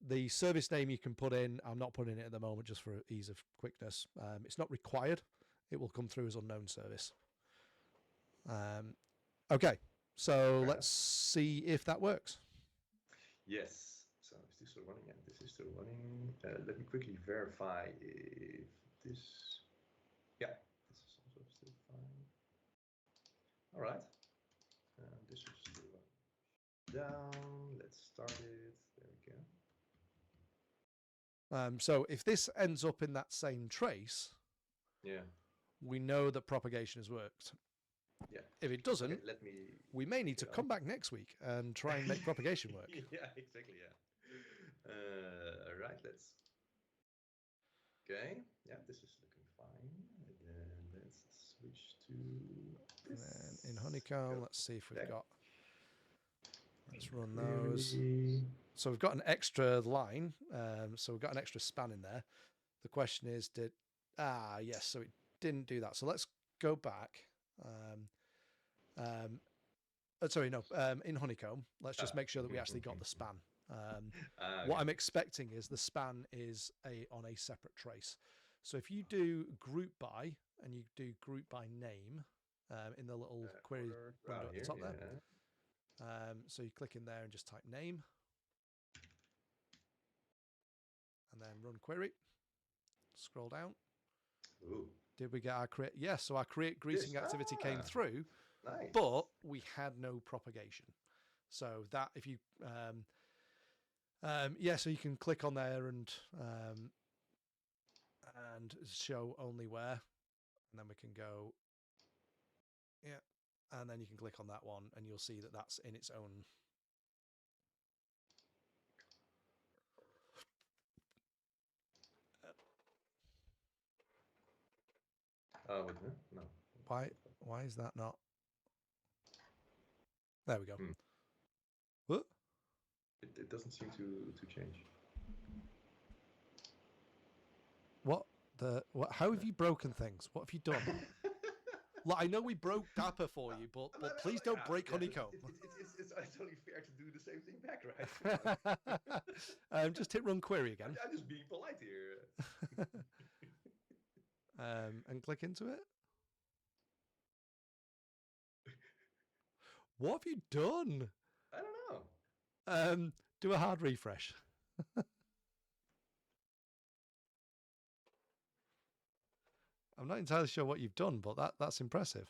The service name you can put in, I'm not putting it at the moment just for ease of quickness. It's not required. It will come through as unknown service. Okay, so let's see if that works. Yes. So is this still running? And this is still running. Let me quickly verify if this. Yeah, this is also still fine. All right. This is still running. Down. Let's start it. There we go. So if this ends up in that same trace, we know that propagation has worked. Yeah. If it doesn't, okay, we may need to come back next week and try and make propagation work. Yeah, exactly. Yeah. All right. Let's. Okay. Yeah, this is looking fine. And then let's switch to this. And then in Honeycomb, let's see if we've got. Let's run those. So we've got an extra line. So we've got an extra span in there. The question is, yes, so it didn't do that. So let's go back. In Honeycomb, let's just make sure that we actually got the span. What I'm expecting is the span is on a separate trace. So if you do group by and you do group by name in the little query window at the top there. So you click in there and just type name and then run query. Scroll down. Ooh. Did we get our create? Yes, so our create greeting activity came through, nice. But we had no propagation. So that if you, so you can click on there and show only where, and then we can go, and then you can click on that one, and you'll see that that's in its own. No. Why is that not? There we go. What? It doesn't seem to change. What? How have you broken things? What have you done? Like, I know we broke Dapr for you, but please don't break Honeycomb. It's only fair to do the same thing back, right? Just hit run query again. I'm just being polite here. and click into it. What have you done? I don't know. Do a hard refresh. I'm not entirely sure what you've done, but that's impressive.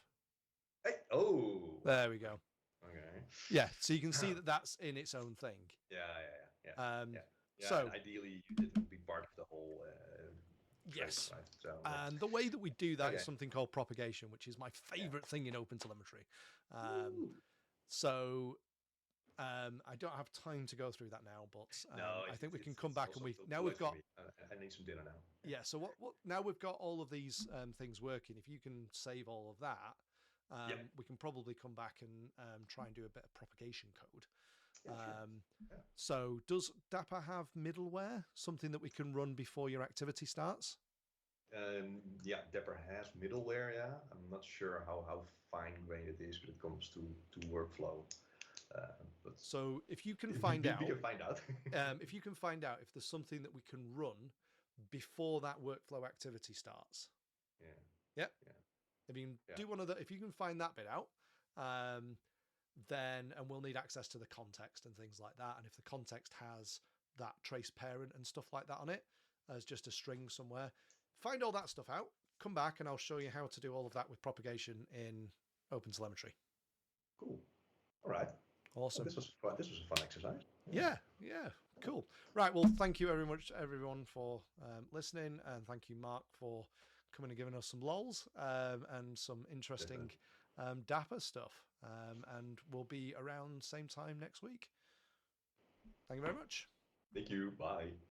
Hey, oh. There we go. Okay. Yeah, so you can see that that's in its own thing. Yeah. So and ideally, it would be part of the whole. yes. Right? So, And the way that we do that is Okay. something called propagation, which is my favorite thing in OpenTelemetry. Ooh. So I don't have time to go through that now, but No, I think we can it's come back also and we too now late we've for got me. I need some dinner now. yeah. So what now we've got all of these things working. If you can save all of that, we can probably come back and try and do a bit of propagation code. Yeah, sure. Yeah. So does Dapr have middleware, something that we can run before your activity starts? Yeah, Dapr has middleware. Yeah, I'm not sure how fine-grained it is when it comes to workflow. But So if you can find we out, can find out. if you can find out if there's something that we can run before that workflow activity starts. Yeah. If you can do one of the, if you can find that bit out, then and we'll need access to the context and things like that. And if the context has that trace parent and stuff like that on it as just a string somewhere, find all that stuff out. Come back and I'll show you how to do all of that with propagation in OpenTelemetry. Cool. All right. Awesome. This was fun. This was a fun exercise. Yeah, cool. Right, well, thank you very much, everyone, for listening, and thank you, Mark, for coming and giving us some lols and some interesting Dapr stuff. And we'll be around same time next week. Thank you very much. Thank you. Bye.